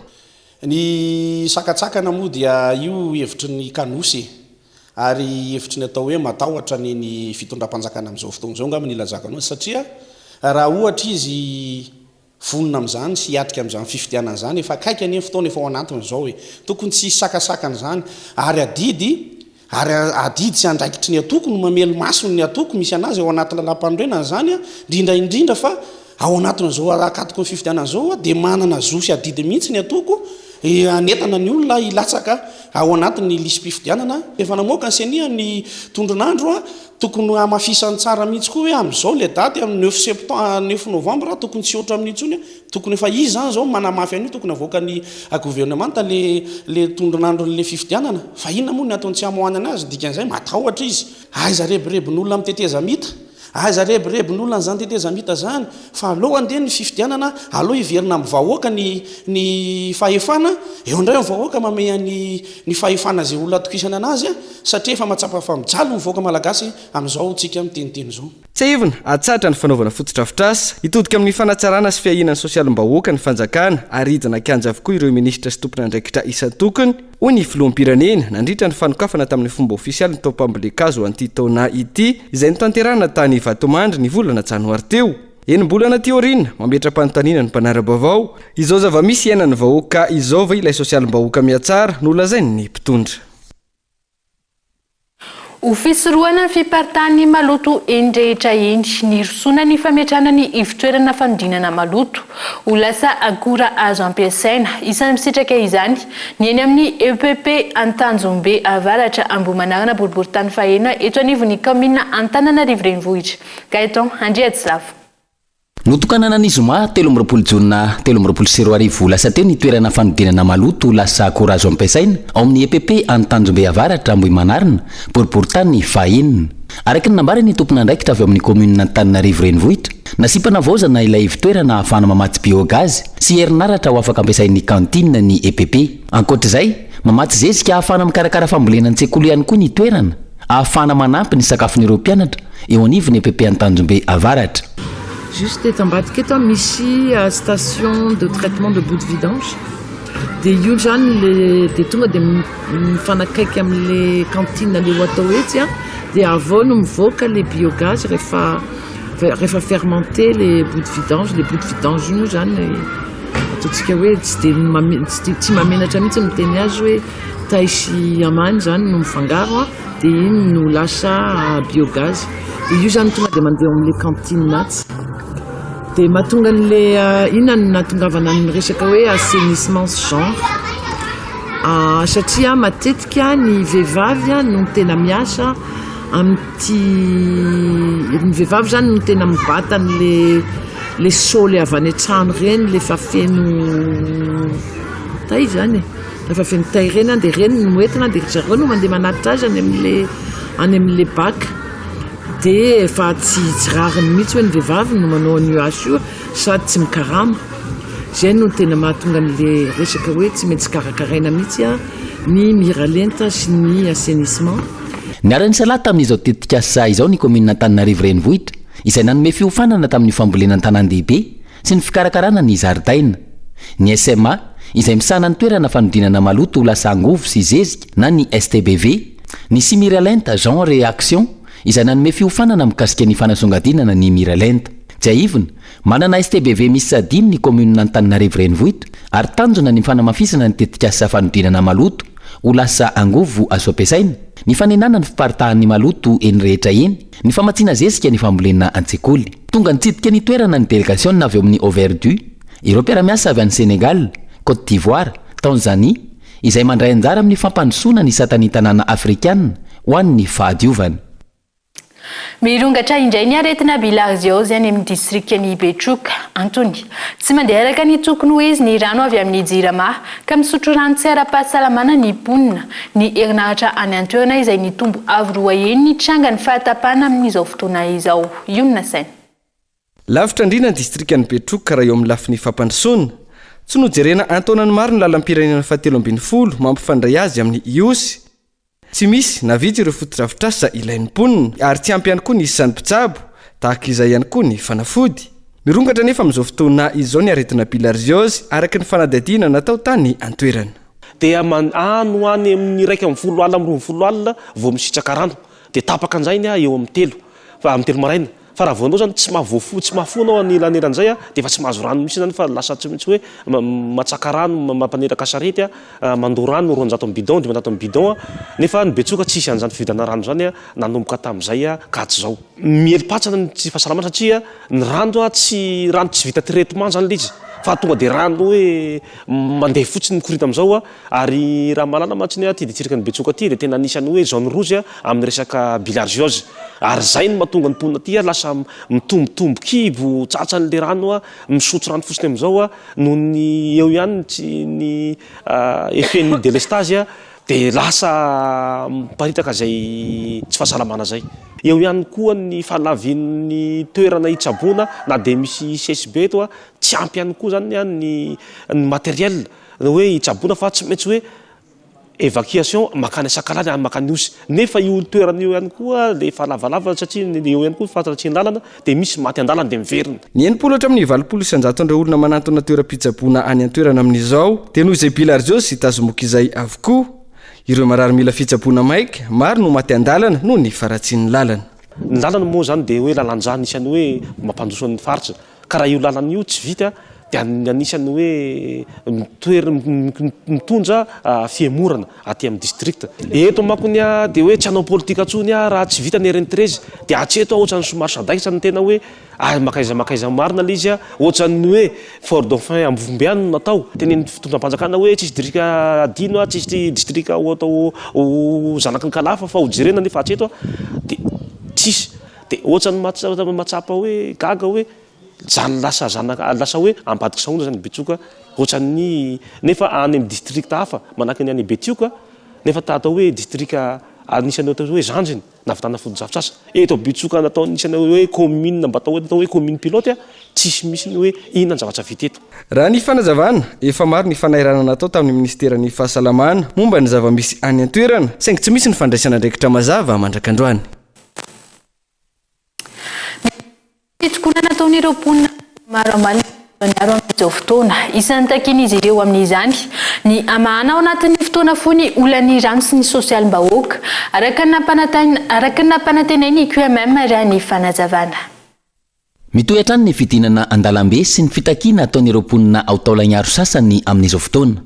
Ny sakatsakana moa dia io hevitry ny kanosy ary hevitry ny atao hoe matahotra ny fitondram-panjakana amin'izao fotoana izao ngamba ny ilazaka anao satria raha ohatra izy vonona amin'izany sy hiatrika amin'izany fifidianana zany efa akaiky any fotoana efa ao anatiny izao hoe tokony tsy sakasakana zany ary adidy sy andraikitry ny atoko no mamelo masony ny atoko misy anazy ao anaty lalam-panorenana zany indrindra fa ao anatiny zao akatoko ny fifidianana zao dia manana zo sy adidy mihitsy ny atoko anetana ny olona ilatsaka ao anatin'ny lisy-pifidianana efa namoaka ny senia ny tondronandro tokony amafisany tsara mihitsy koa hoe amin'izao le daty amin'ny 9 novambra tokony tsy oatra amin'ny intsony tokony efa izy zany zao manamafy an'io tokony avoaka ny gouvernemanta le tondronandro n'le fifidianana fa inona moa ny ataony tsy amohanana azy dikan'izay matahotra izy aiza rebirebin'olona miteteza mita aiza rebirebin'olona zany teteza mita zany fa aloha andeha ny fifidianana aloha hiverina amin'ny vahoaka ny fahefana eo indray amin'ny vahoaka mameha ny fahefana zay olona tokisana anazy satria efa matsapa fa mijaly ny vahoaka malagasy amin'izao tsika miteniteny zao. tsy aivina atsatra ny fanaovana fotodrafitrasa hitodika amin'ny fanatsarana sy fiahinany sosialim-bahoaka ny fanjakana ary hidina kianja avokoa ireo minisitra sy tompona andraikitra isan-tokony hoy ny filoham-pirenena nandritra ny fanokafana tamin'ny fomba ofisialy ny tao-pambolekazo an'ity taona ity izay notanterahana tany Vatomandry ny volana janoary teo. Enim-bolana teorina mametram-panontaniana ny mpanara-baovao izao zava-misy iainan'ny vahoaka izao va ilay sosialim-bahoaka miatsara no lazainy ny mpitondra. Ho fisorohana ny fiparitahan'ny maloto eny rehetra eny ny rosona ny fametrahana ny ivitoerana fanodinana maloto ho lasa akora azo ampiasaina isan'ny misitraka izany ny eny amin'ny EPP Antanjombe avaratra Ambohimanarana boriboritany fahena eto anivon'ny komina Antananarivo renivohitra. Gaeton Andriatsavo. Notokanana ny zoma 13 Jona 2024 lasa teo ny toerana fanodinana maloto lasa akora azo ampiasaina ao amin'ny EPP Antanjombe avaratra Ambohimanarana boriboritany fahenina. Araka ny nambara ny tompona andraikitra avy amin'ny komina Antananarivo renivohitra nasipana vaozana ilay ivitoerana ahafahana mamatsy biogaz sy herinaratra ho afaka ampiasain'ny kantina ny EPP. Ankoatr'izay mamatsy zezika ahafahana mikarakara fambolena ny tsekoly ihany koa ny toerana ahafahana manampy ny sakafon'ireo mpianatra eo anivon'ny EPP Antanjombe avaratra. Juste eto ambadika eto misy station de traitement de boue de vidange dia io zany dia tonga dia mifanakaiky amin'le cantine le atao etsy dia avao no mivoaka le biogaz rehefa fermenté le boue de vidange io zany ataontsika hoe tsy mamenatra mihitsy miteny azy hoe taisy amany zany no mifangaro dia iny no lasa biogaz dia io zany tonga dia mandeha amin'le cantine natsy. Dia mahatonga an'le inona no natongavana ny resaka hoe assainissement genre satria matetika ny vehivavy no tena miasa amin'ity ny vehivavy zany no tena mibata le sôle avy any an-trano reny lefa feno tay zany rehefa feno tay reny dia reny no entina dia zareo no mandeha manatitra azy any amin'le bac. Dia efa tsy rariny mihitsy hoe ny vehivavy no manao an'io asa io sady tsy mikarama. Izay no tena mahatonga an'le resaka hoe tsy maintsy karakaraina mihitsy ny miralenta sy ny assainissement. Niara-ny salata tamin'izao tetikasa izao ny komina Antananarivo renivohitra izay nanome fiofanana tamin'ny fambolena an-tanan-dehibe sy ny fikarakarana ny zaridaina. Ny SMA izay misahana ny toerana fanodinana maloto lasa angovo sy zezika na ny STBV ny sy miralenta genre action izay nanome fiofanana mikasika ny fanasongadinana ny miralenta. Tsy aivina manana STBV misy sadimy ny komina Antananarivo renivohitra ary tanjona ny fanamafisana ny tetikasa fanodinana maloto ho lasa angovo azo ampiasaina, ny fanenana ny fiparitahan'ny maloto eny rehetra eny, ny famatsiana zezika ny fambolena an-tsekoly. Tonga nitsidika ny toerana ny délégation avy amin'ny Auvergne, ireo mpiara-miasa avy any Sénégal, Côte d'Ivoire, Tanzanie izay mandray anjara amin'ny fampandrosoana ny satany tanàna afrikana ho an'ny fahadiovana. Mirongatra indray ny aretina bilharziose any amin'ny distriktan'ny Betroka, Antony. Tsy mandeha araka ny tokony ho izy ny rano avy amin'ny jirama ka misotro rano tsy ara-pahasalamana ny mponina. Ny herinaratra any an-toerana izay nitombo avy roa eny ny tranga ny fahatapana amin'izao fotoana izao. Iona saina. Lavitra indrina ny distriktan'ny Betroka raha eo amin'ny lafiny fampandrosoana. Tsy nojerena antaonany maro ny lalam-pirenena 770 mampifandray azy amin'ny iosy. Tsy misy navidy ireo fotodrafitrasa ilain'ny mponina ary tsy ampy ihany koa ny isan'ny mpitsabo tahaka izay ihany koa ny fanafody. Mirongatra nefa amin'izao fotoana izao ny aretina bilharziose araka ny fanadihadiana natao tany an-toerana. Dia any amin'ny 1 alina amin'ny 20 alina vao misitraka rano dia tapaka an'izay eo amin'ny 3 maraina. Fa raha voanao zany tsy mahafonao ny laneran'izay dia efa tsy mahazo rano mihitsy zany fa lasa tsy hoe matsaka rano mampaneraka sarety mandoro rano 200 bidon 500 bidon nefa ny Betsoka tsisy an'izany fividana rano zany nanomboka tamin'izay ka hatrizao. Mielipatsana ny tsy fahasalamana satria ny rano tsy vita traitement zany izy fa tonga dia rano hoe mandeha fotsiny mikorita amin'izao ary raha malala matsiny ty distriktan'ny Betsoka ty dia tena anisany hoe zone rouge amin'ny resaka bilharziose ary zay no mahatonga ny mponina ty lasa mitombotombo kibo tsatsan'le rano misotro rano fotsiny amin'izao noho ny eo ihany ny effet-ny délestage dia lasa miparitaka zay tsy fahasalamana zay. Eo ihany koa ny falavian'ny toerana hitsaboana na dia misy CSB eto tsy ampy ihany koa zany ny matériel hoe hitsaboana fa tsy maintsy hoe évacuation makany sakalany any makany osy nefa io toeran'io ihany koa le falavalava satria eo ihany koa fatatry ny lalana dia misy maty an-dalana dia miverina ny enimpolo hatra amin'ny 20 isanjato andreo olona manantona toeram-pitsaboana any an-toerana amin'izao dia noho izay bilarjos tazomoka izay avokoa ireo marary mila fitsaboana maika maro no maty an-dalana noho ny faratsiany lalana ny lalana moa zany dia hoe lalanjany isan'ny hoe mampandrosoan'ny faritra ka raha io lalanaio tsy vita dia anisany hoe mitondra fiemorana aty amin'ny district eto makony a dia hoe tsy hanao politika atsony a raha tsy vita ny RN13 dia atseto ohatrany somary sadaisa ny tena hoe makaiza marina le izy a ohatrany hoe fort dauphin ambovombe any no natao teneny fitondram-panjakana hoe tsisy distrika adino a tsisy distrika atao zanaky ny kalafa fa ho jerena nefa atseto a dia tsisy dia ohatrany matsapa hoe gaga hoe zany lasa hoe ambadika saona zany betsoka ohatrany nefa any amin'ny district hafa manahaka ny any betioka nefa tatao hoe distrika anisany atao hoe zanjiny navitana fodin-javitsasa eto betsoka natao nisany hoe commune mba atao hoe commune pilote a tsisy misy ny hoe inona ny zavatra vita eto raha ny fanazavana efa maro ny fanairana natao tamin'ny ministeran'ny fahasalamana momba ny zava-misy any an-toerana saingy tsy misy ny fandraisana ndraikitra mazava mandrakandroany fitokona nataon'ireo mponina maramala niaro amin'izao fotoana isan'ny takin'izy ireo amin'izany ny amahana ao anatin'ny fotoana fony olan'ny rano sy ny sosialim-bahoaka araka ny nampanantenainy QMM raha ny fanazavana mitohy hatrany ny fidinana andalambe sy ny fitakiana ataon'ireo mponina ao taolagniaro sasany amin'izao fotoana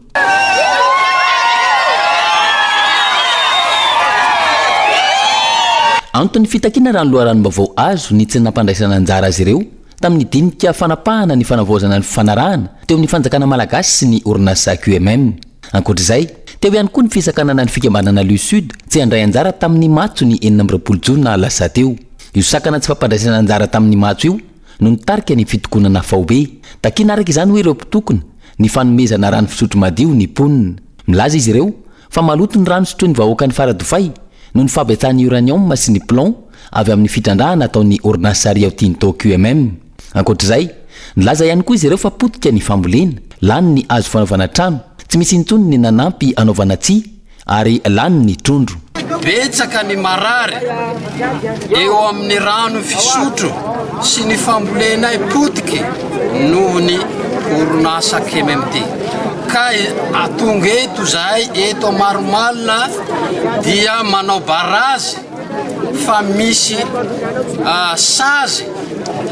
antony fitakiana raha ny loharanom-baovao azo ny tsy nampandraisana anjara azy ireo tamin'ny dinika fanapahana ny fanavoazana ny fanarahana teo amin'ny fanjakana malagasy sy ny orinasa QMM ankoatr'izay teo ihany koa ny fisakanana ny fikambanana Lieu Sud tsy handray anjara tamin'ny matso ny 19 jona lasa teo io sakana tsy fampandraisana anjara tamin'ny matso io no nitarika ny fitokonana faobe takiana araka izany hoe ireo mpitokona ny fanomezana rano fisotro madio ny mponina milaza izy ireo fa maloto ny rano sotroan'ny vahoaka ny faradofay no ny fabetsahany uranium sy ny plomb avy amin'ny fitrandrahana ataon'ny orinasa Rio Tinto QMM ankoatr'izay nilaza ihany koa izy ireo fa potika ny fambolena lany ny azo fanaovana trano tsy misy intsony ny nanampy anaovana tsi ary lany ny trondro betsaka ny marary eo amin'ny rano fisotro sy ny fambolena potiky noho ny orinasa KMMT ka atonga eto zahay eto maromalina dia manao barazy fa misy sazy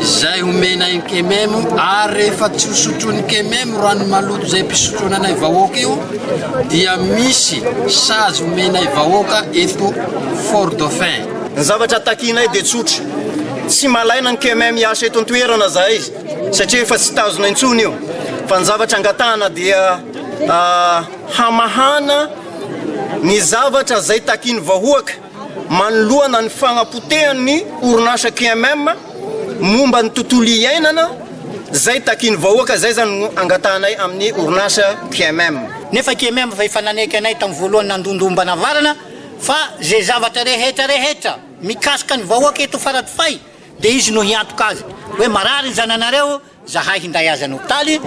zay homena ny KMM ary rehefa tsy hosotrony KMM rano maloto zay mpisotronanay vahoaka io dia misy sazy homena vahoaka eto Fort Dauphin ny zavatra takinay dia tsotra tsy malaina ny KMM hiasa eto an-toerana zay izy satria efa tsy tazona intsony io fa ny zavatra angatahana dia hamahana ny zavatra zay takiny vahoaka manoloana ny fagnapotehan'ny orinasa KMM momba ny tontolo iainana zay takiny vahoaka zay zany angatahanay amin'ny orinasa KMM nefa KMM fa ifananaiky anay tamin'ny voalohany nandondombana varana fa zay zavatra rehetra mikasika ny vahoaka eto faradofay dia izy no hiantoka azy hoe marary ny zananareo zahay hinday azy an'hôpitaly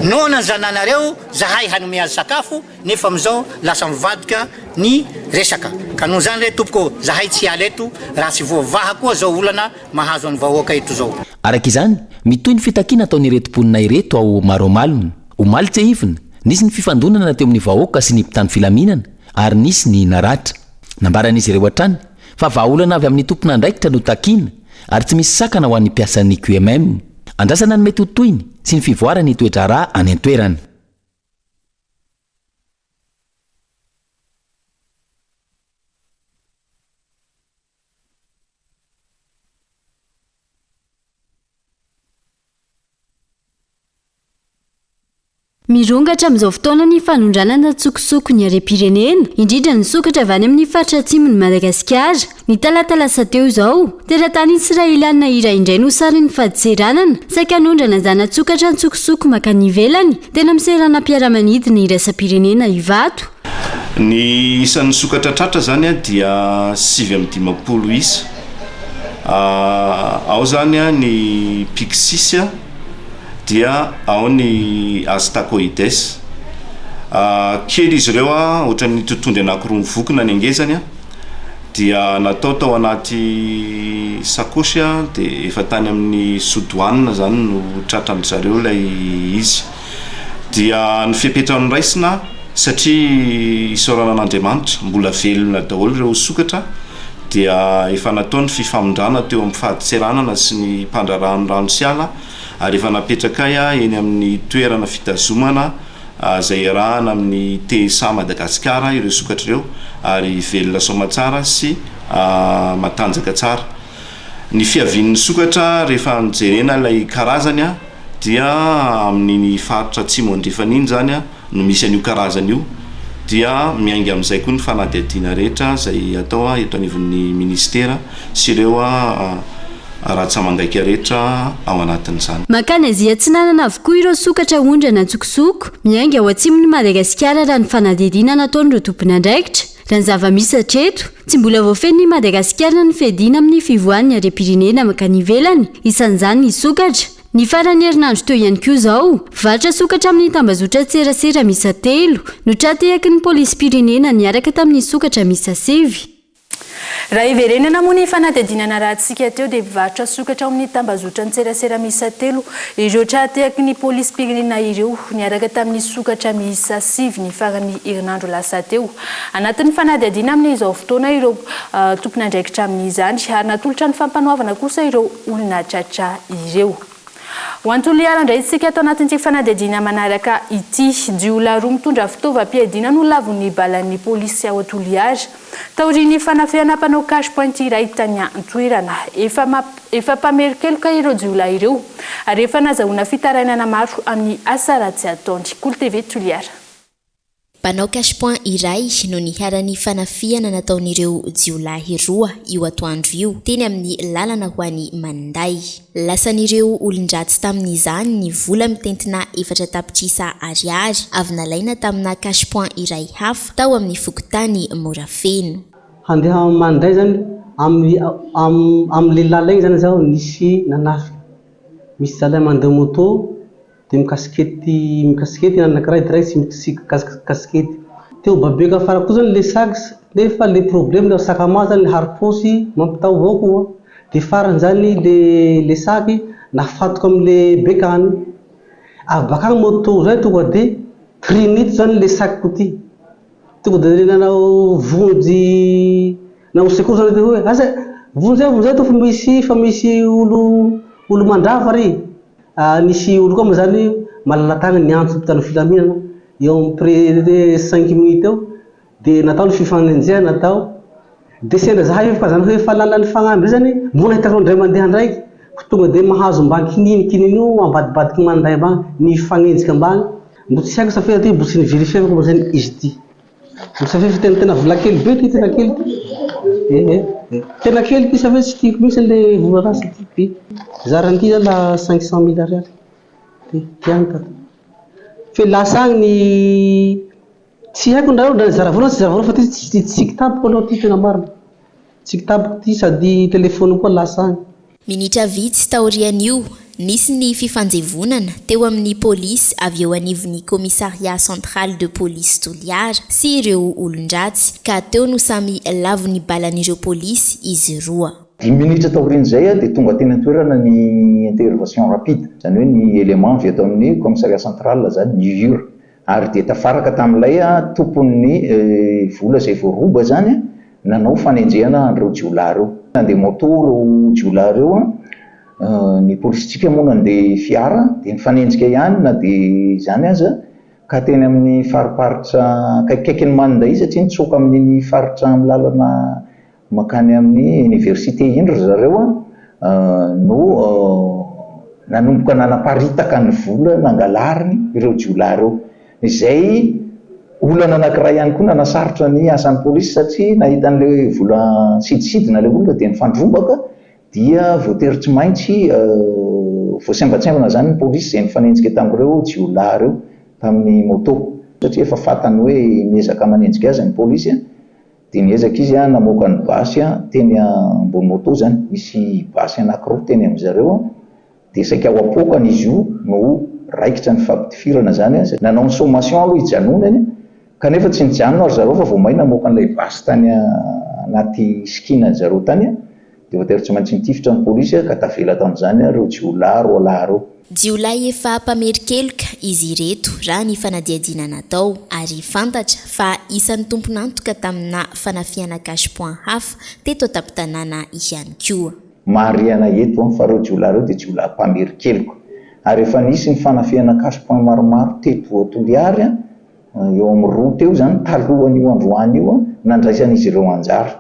nona ny zananareo zahay hanome azy sakafo nefa amizao lasa mivadika ny resaka ka noho zany re tompoko zahay tsy hiala eto raha tsy voavaha koa zao olana mahazo any vahoaka eto zao araka izany mitoy ny fitakiana ataon'ny retom-ponina ireto ao maromalona omaly tsy hivina nisy ny fifandonana teo amin'ny vahoaka sy ny mpitany filaminana ary nisy ny naratra nambaran'izy ireo hatrany fa vahaolana avy amin'ny tompona andraikitra no takiana ary tsy misy sakana ho an'ny mpiasan'ny QMM andrasana ny mety hotoiny sy ny fivoarany toetra raha any an-toerana mirongatra amin'izao fotoana ny fanondranana tsokosoko ny harem-pirenena indrindra ny sokatra avy any amin'ny faritra atsimony Madagasikara ny talatalasa teo izao teratany israeliana iray indray no sary ny faditseranana saika hanondrana zana-tsokatra ny tsokosoko makany ivelany tena miserana mpiara-manidina iraisam-pirenena ivato ny isan'ny sokatra tratra zany a dia 7 isa ao zany a ny pixisia dia ao ny astacoides kely izy ireo a ohatran'ny totondry anakiroa mivokona ny angezany a dia natao tao anaty sakosy a dia efa tany amin'ny sodoanina zany no tratran zareo ilay izy dia ny fipetrahany raisina satria isaorana an'Andriamanitra mbola velona daholo ireo sokatra dia efa natao ny fifamondrana teo amin'ny fahadiseranana sy ny mpandrarahany rano sy ala ary efa napetraka eny amin'ny toerana fitazomana zay arahana amin'ny TSA Madagasikara ireo sokatra ireo ary velona somatsara sy matanjaka tsara. Ny fiavian'ny sokatra rehefa mijerena ilay karazany a dia amin'ny faritra atsimo andrefaniny zany a no misy an'io karazany io dia miainga amin'izay koa ny fanadihadiana rehetra zay atao eto anivon'ny ministera sy ireo rahatsamangaika rehetra ao anatin'izany. Makany Azia Atsinanana avokoa ireo sokatra ondrana tsokosoko miainga ao atsimon'ny Madagasikara raha ny fanadihadiana nataon'ireo tompony andraikitra. Raha ny zava-misy hatreto tsy mbola voafen'ny Madagasikara ny fiadiana amin'ny fivoan'ny harem-pirenena makany ivelany isan'izany ny sokatra. Ny farany herinandro teo ihany koa izao vatra sokatra amin'ny tambazotra tserasera misa 3 no tratehaky ny polisy-pirenena niaraka tamin'ny sokatra misa 7. Raha iverenana moa ny fanadihadiana rahantsika teo dia vatra sokatra amin'ny tambazotra ny tserasera misa 3 ireo tratehaky ny polisy-pirenena ireo niaraka tamin'ny sokatra misa 7 ny farany herinandro lasa teo. Anatin'ny fanadihadiana amin'izao fotoana ireo tompony andraikitra amin'izany ary natolotra ny fampanohavana kosa ireo olona tratra ireo. Ho antony indray isika ato anatin'ity fanadihadiana manaraka ity jiolahy roa mitondra fitaovam-piadiana no lavon'ny balan'ny polisy ao Toliara. Taorian'ny fanafehana mpanao cash point iray tany an-toerana efa mpamerikeloka ireo jiolahy ireo ary efa nazahoana fitarainana maro amin'ny asa ratsy ataony. Kolo TV Toliara. Mpanao cash point iray no niharany fanafihana nataon'ireo jiolahy roa io atoandro io teny amin'ny lalana ho any Manday. Lasan'ireo olon-dratsy tamin'izany ny vola mitentina 4 tapitrisa ariary avy nalaina tamina cash point iray hafa tao amin'ny fokotany Morafeno. Handeha Manday zany amin'ny lalana zany zao nisy nanafy misy zalahy mandeha moto de mikasikety anankiray direct sy kasikety teo babeka fara koa zany le sax nefa le problème le sakama zany le harposy mampitao avao koa de farany zany le saky nafatoka am'le bekany avy bakany moto zay tonga de trinity zany le saky koty tonga de nanao vonjy nao secours zany de hoe asa vonjy to fa misy olo mandrava ry. Nisy olo koa zany malalatagna niantso hôpitaly filaminana eo amin'ny près 5 minutes eo de natao ny fifanenjea natao de sendra zahay fa zany hoe fa lalan'ny fagnamby zany mbola hitako ndray mandeha ndraiky tonga de mahazo mbany kininy io ambadibadiky manday ambany ny fagnenjika ambany mbo tsy haiko safety ty mbo tsy nivérifie ko zany izy ty mbo safety tena vola kely be ty tena kely tena kely ty safety tsy tiako mihitsy le vola rasy ty zaran'ity zany la 500 000 ariary tiany tato fe lasagny ny tsy haiko ndrao zaravona tsy zaravona fa ty tsy kitapoko aloha ty tena marina tsy kitapoko ty sady telefony koa lasagny. Minitra vitsy taorian'io nisy ny fifanjevonana teo amin'ny polisy avy eo anivon'ny commissariat central de police Toliara sy ireo olon-dratsy ka teo no samy lavon'ny balan'ireo polisy izy roa. 10 minitra taorian'izay dia tonga teny an-toerana ny intervention rapide zany hoe ny élément avy atao amin'ny commissariat central zany ny ura ary dia tafaraka tamin'ilay tompon'ny vola izay voaroba zany nanao fanenjehana an'ireo jiolahy reo nandeha moto reo jiolahy reo ny polisitsika moa nandeha fiara dia nifanenjika ihany na dia zany aza ka teny amin'ny fariparitra kaikaiky ny Manday satria nitsoka amin'ny faritra milalana makany amin'ny université indro zareo no nanomboka nanaparitaka ny vola nangalariny ireo jiolahy reo izay olana anankiray ihany koa nanasarotra ny asan'ny polisy satria nahita an'le vola sidisidina le olona dia nifandrombaka dia voatery tsy maintsy voasembatsembana zany ny polisy izay nifanenjika tamin'ireo jiolahy reo tamin'ny moto satria efa fatany hoe miezaka manenjika azy ny polisy dia niezaka izy namoaka ny basy teny ambony moto zany misy basy anankiroa teny amin'izareo dia saika ao apoakany izy io no raikitra ny fampitifirana zany nanao ny sommation aloha hijanonany kanefa tsy nijanona ary zareo fa vao maina moka an'ilay vasy tany anaty sikinany zareo tany dia voatery tsy maintsy nitifitra ny polisy ka tavela tamin'izany reo jiolahy ro alahy reo. Jiolahy efa mpamerikeloka izy ireto raha ny fanadiadiana natao ary fantatra fa isan'ny tomponantoka tamina fanafiana cash-point hafa teto taptanana ihany koa. Mariana eto fa reo jiolahy reo dia jiolahy mpamerikeloka ary efa nisy ny fanafiana cash-point maromaro teto Toliary eo amin'ny roa teo zany talohan'io androany io nandraisan'izy ireo anjara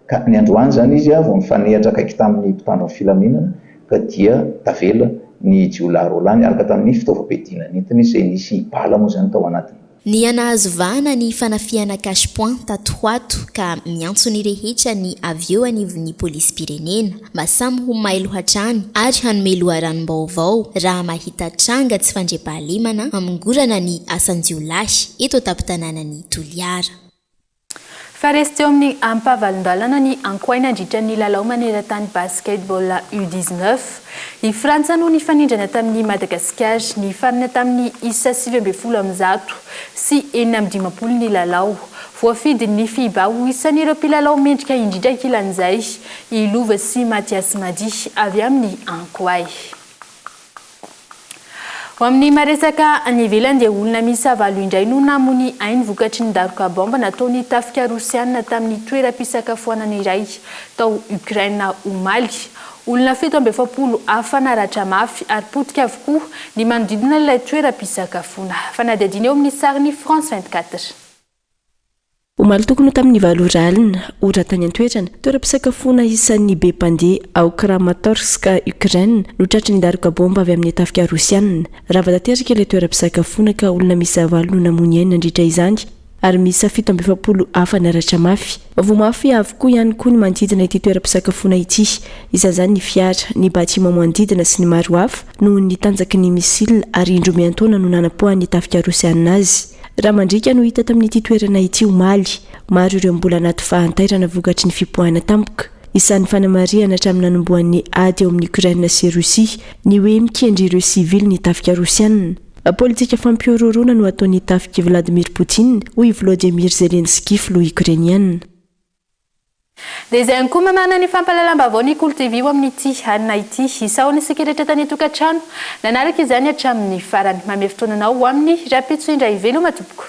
ka ny androany zany izy vao nifanehatra akaiky tamin'ny mpitandron'ny filaminana ka dia tavela ny jiolahy rolany araka tamin'ny fitaovam-piadiana nentina izay nisy bala moa zany tao anatiny. Ny anahazovana ny fanafiana cash-point tato ho ato ka miantso ny rehetra ny avy eo anivon'ny polisy-pirenena mba samy ho mailo hatrany ary hanome loharanom-baovao raha mahita tranga tsy fandriam-pahalemana hamongorana ny asan-jiolahy eto taptananany Toliara. Faresy teo amin'ny ampavalondalana ny ankoaina andritra ny lalao maneran-tany basketball U19. I Frantsa no nifanindrana tamin'ny Madagasikara ny farana tamin'ny isa 7-10 sy 4-5 ny lalao. Voafidy ny FIBA ho isan'ireo mpilalao mendrika indrindra ankilan'izay i Lova sy Mathias Madi avy amin'ny ankoay. Ho amin'ny maresaka any ivelany dia olona miisa 9 indray no namony ainy vokatry ny daroka bomba nataony tafika rosianina tamin'ny toeram-pisakafoanana iray tao Ukraine omaly. Olona 7 hafa naratra mafy ary potika avokoa ny manodidina ilay toeram-pisakafoana. Fanadihadiana eo amin'ny sarin'ny France 24. Omaly tokony tamin'ny 7 alina oratany antoetrana toeram-pisakafoana isan'ny be mpandeha ao Kramatorsk Ukraine no tratry ny daroka bomba avy amin'ny tafika rosianina. Raha vataterika ilay toeram-pisakafoana ka olona miisa 9 no namony ainy nandritra izany ary miisa 7 hafa naratra mafy. Vao mafy avokoa ihany koa ny manodidina ity toeram-pisakafoana ity. Isan'izany ny fiara, ny bâtiment manodidina sy ny maro hafa no nitanjaky ny misila ary indromy antoana no nanapohan'ny tafika rosianina azy. Raha mandrika no hita tamin'ity toerana ity omaly, maro ireo mbola anaty fahantairana vokatry ny fipoahana tampoka. Isan'ny fanamariana hatramin'ny nanomboan'ny ady eo amin'ny Ukraine sy Rosia ny hoe mikendry ireo sivily ny tafika rosianina. Politika fampiororona no ataon'ny tafika Vladimir Poutine hoy Volodymyr Zelensky filoha Ukrainiana. Dia izay koa mamana ny fampalalam-baovao ny Kolo TV amin'ity hanina ity isaony sikeratra tany tokantrano nanaraka izany hatramin'ny farany mamefotoananao ho amin'ny rapitso indray velo matoboko.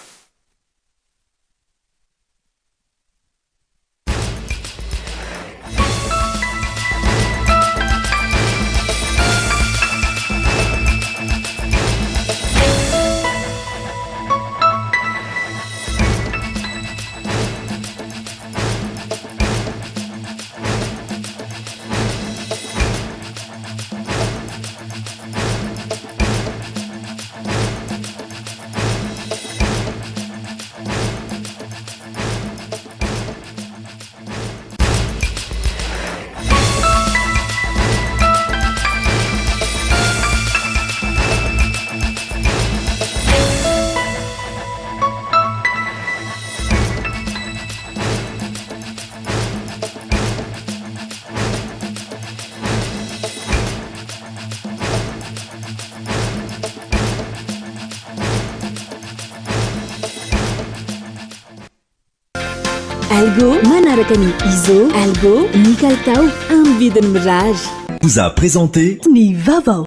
Algo manaraka ny Izo, Algo ny kalitao amin'ny vidiny mirary. Vous a présenté ny Vaovao.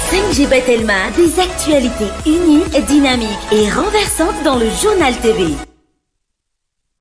5G Batelma, des actualités uniques, dynamiques et renversantes dans le journal TV.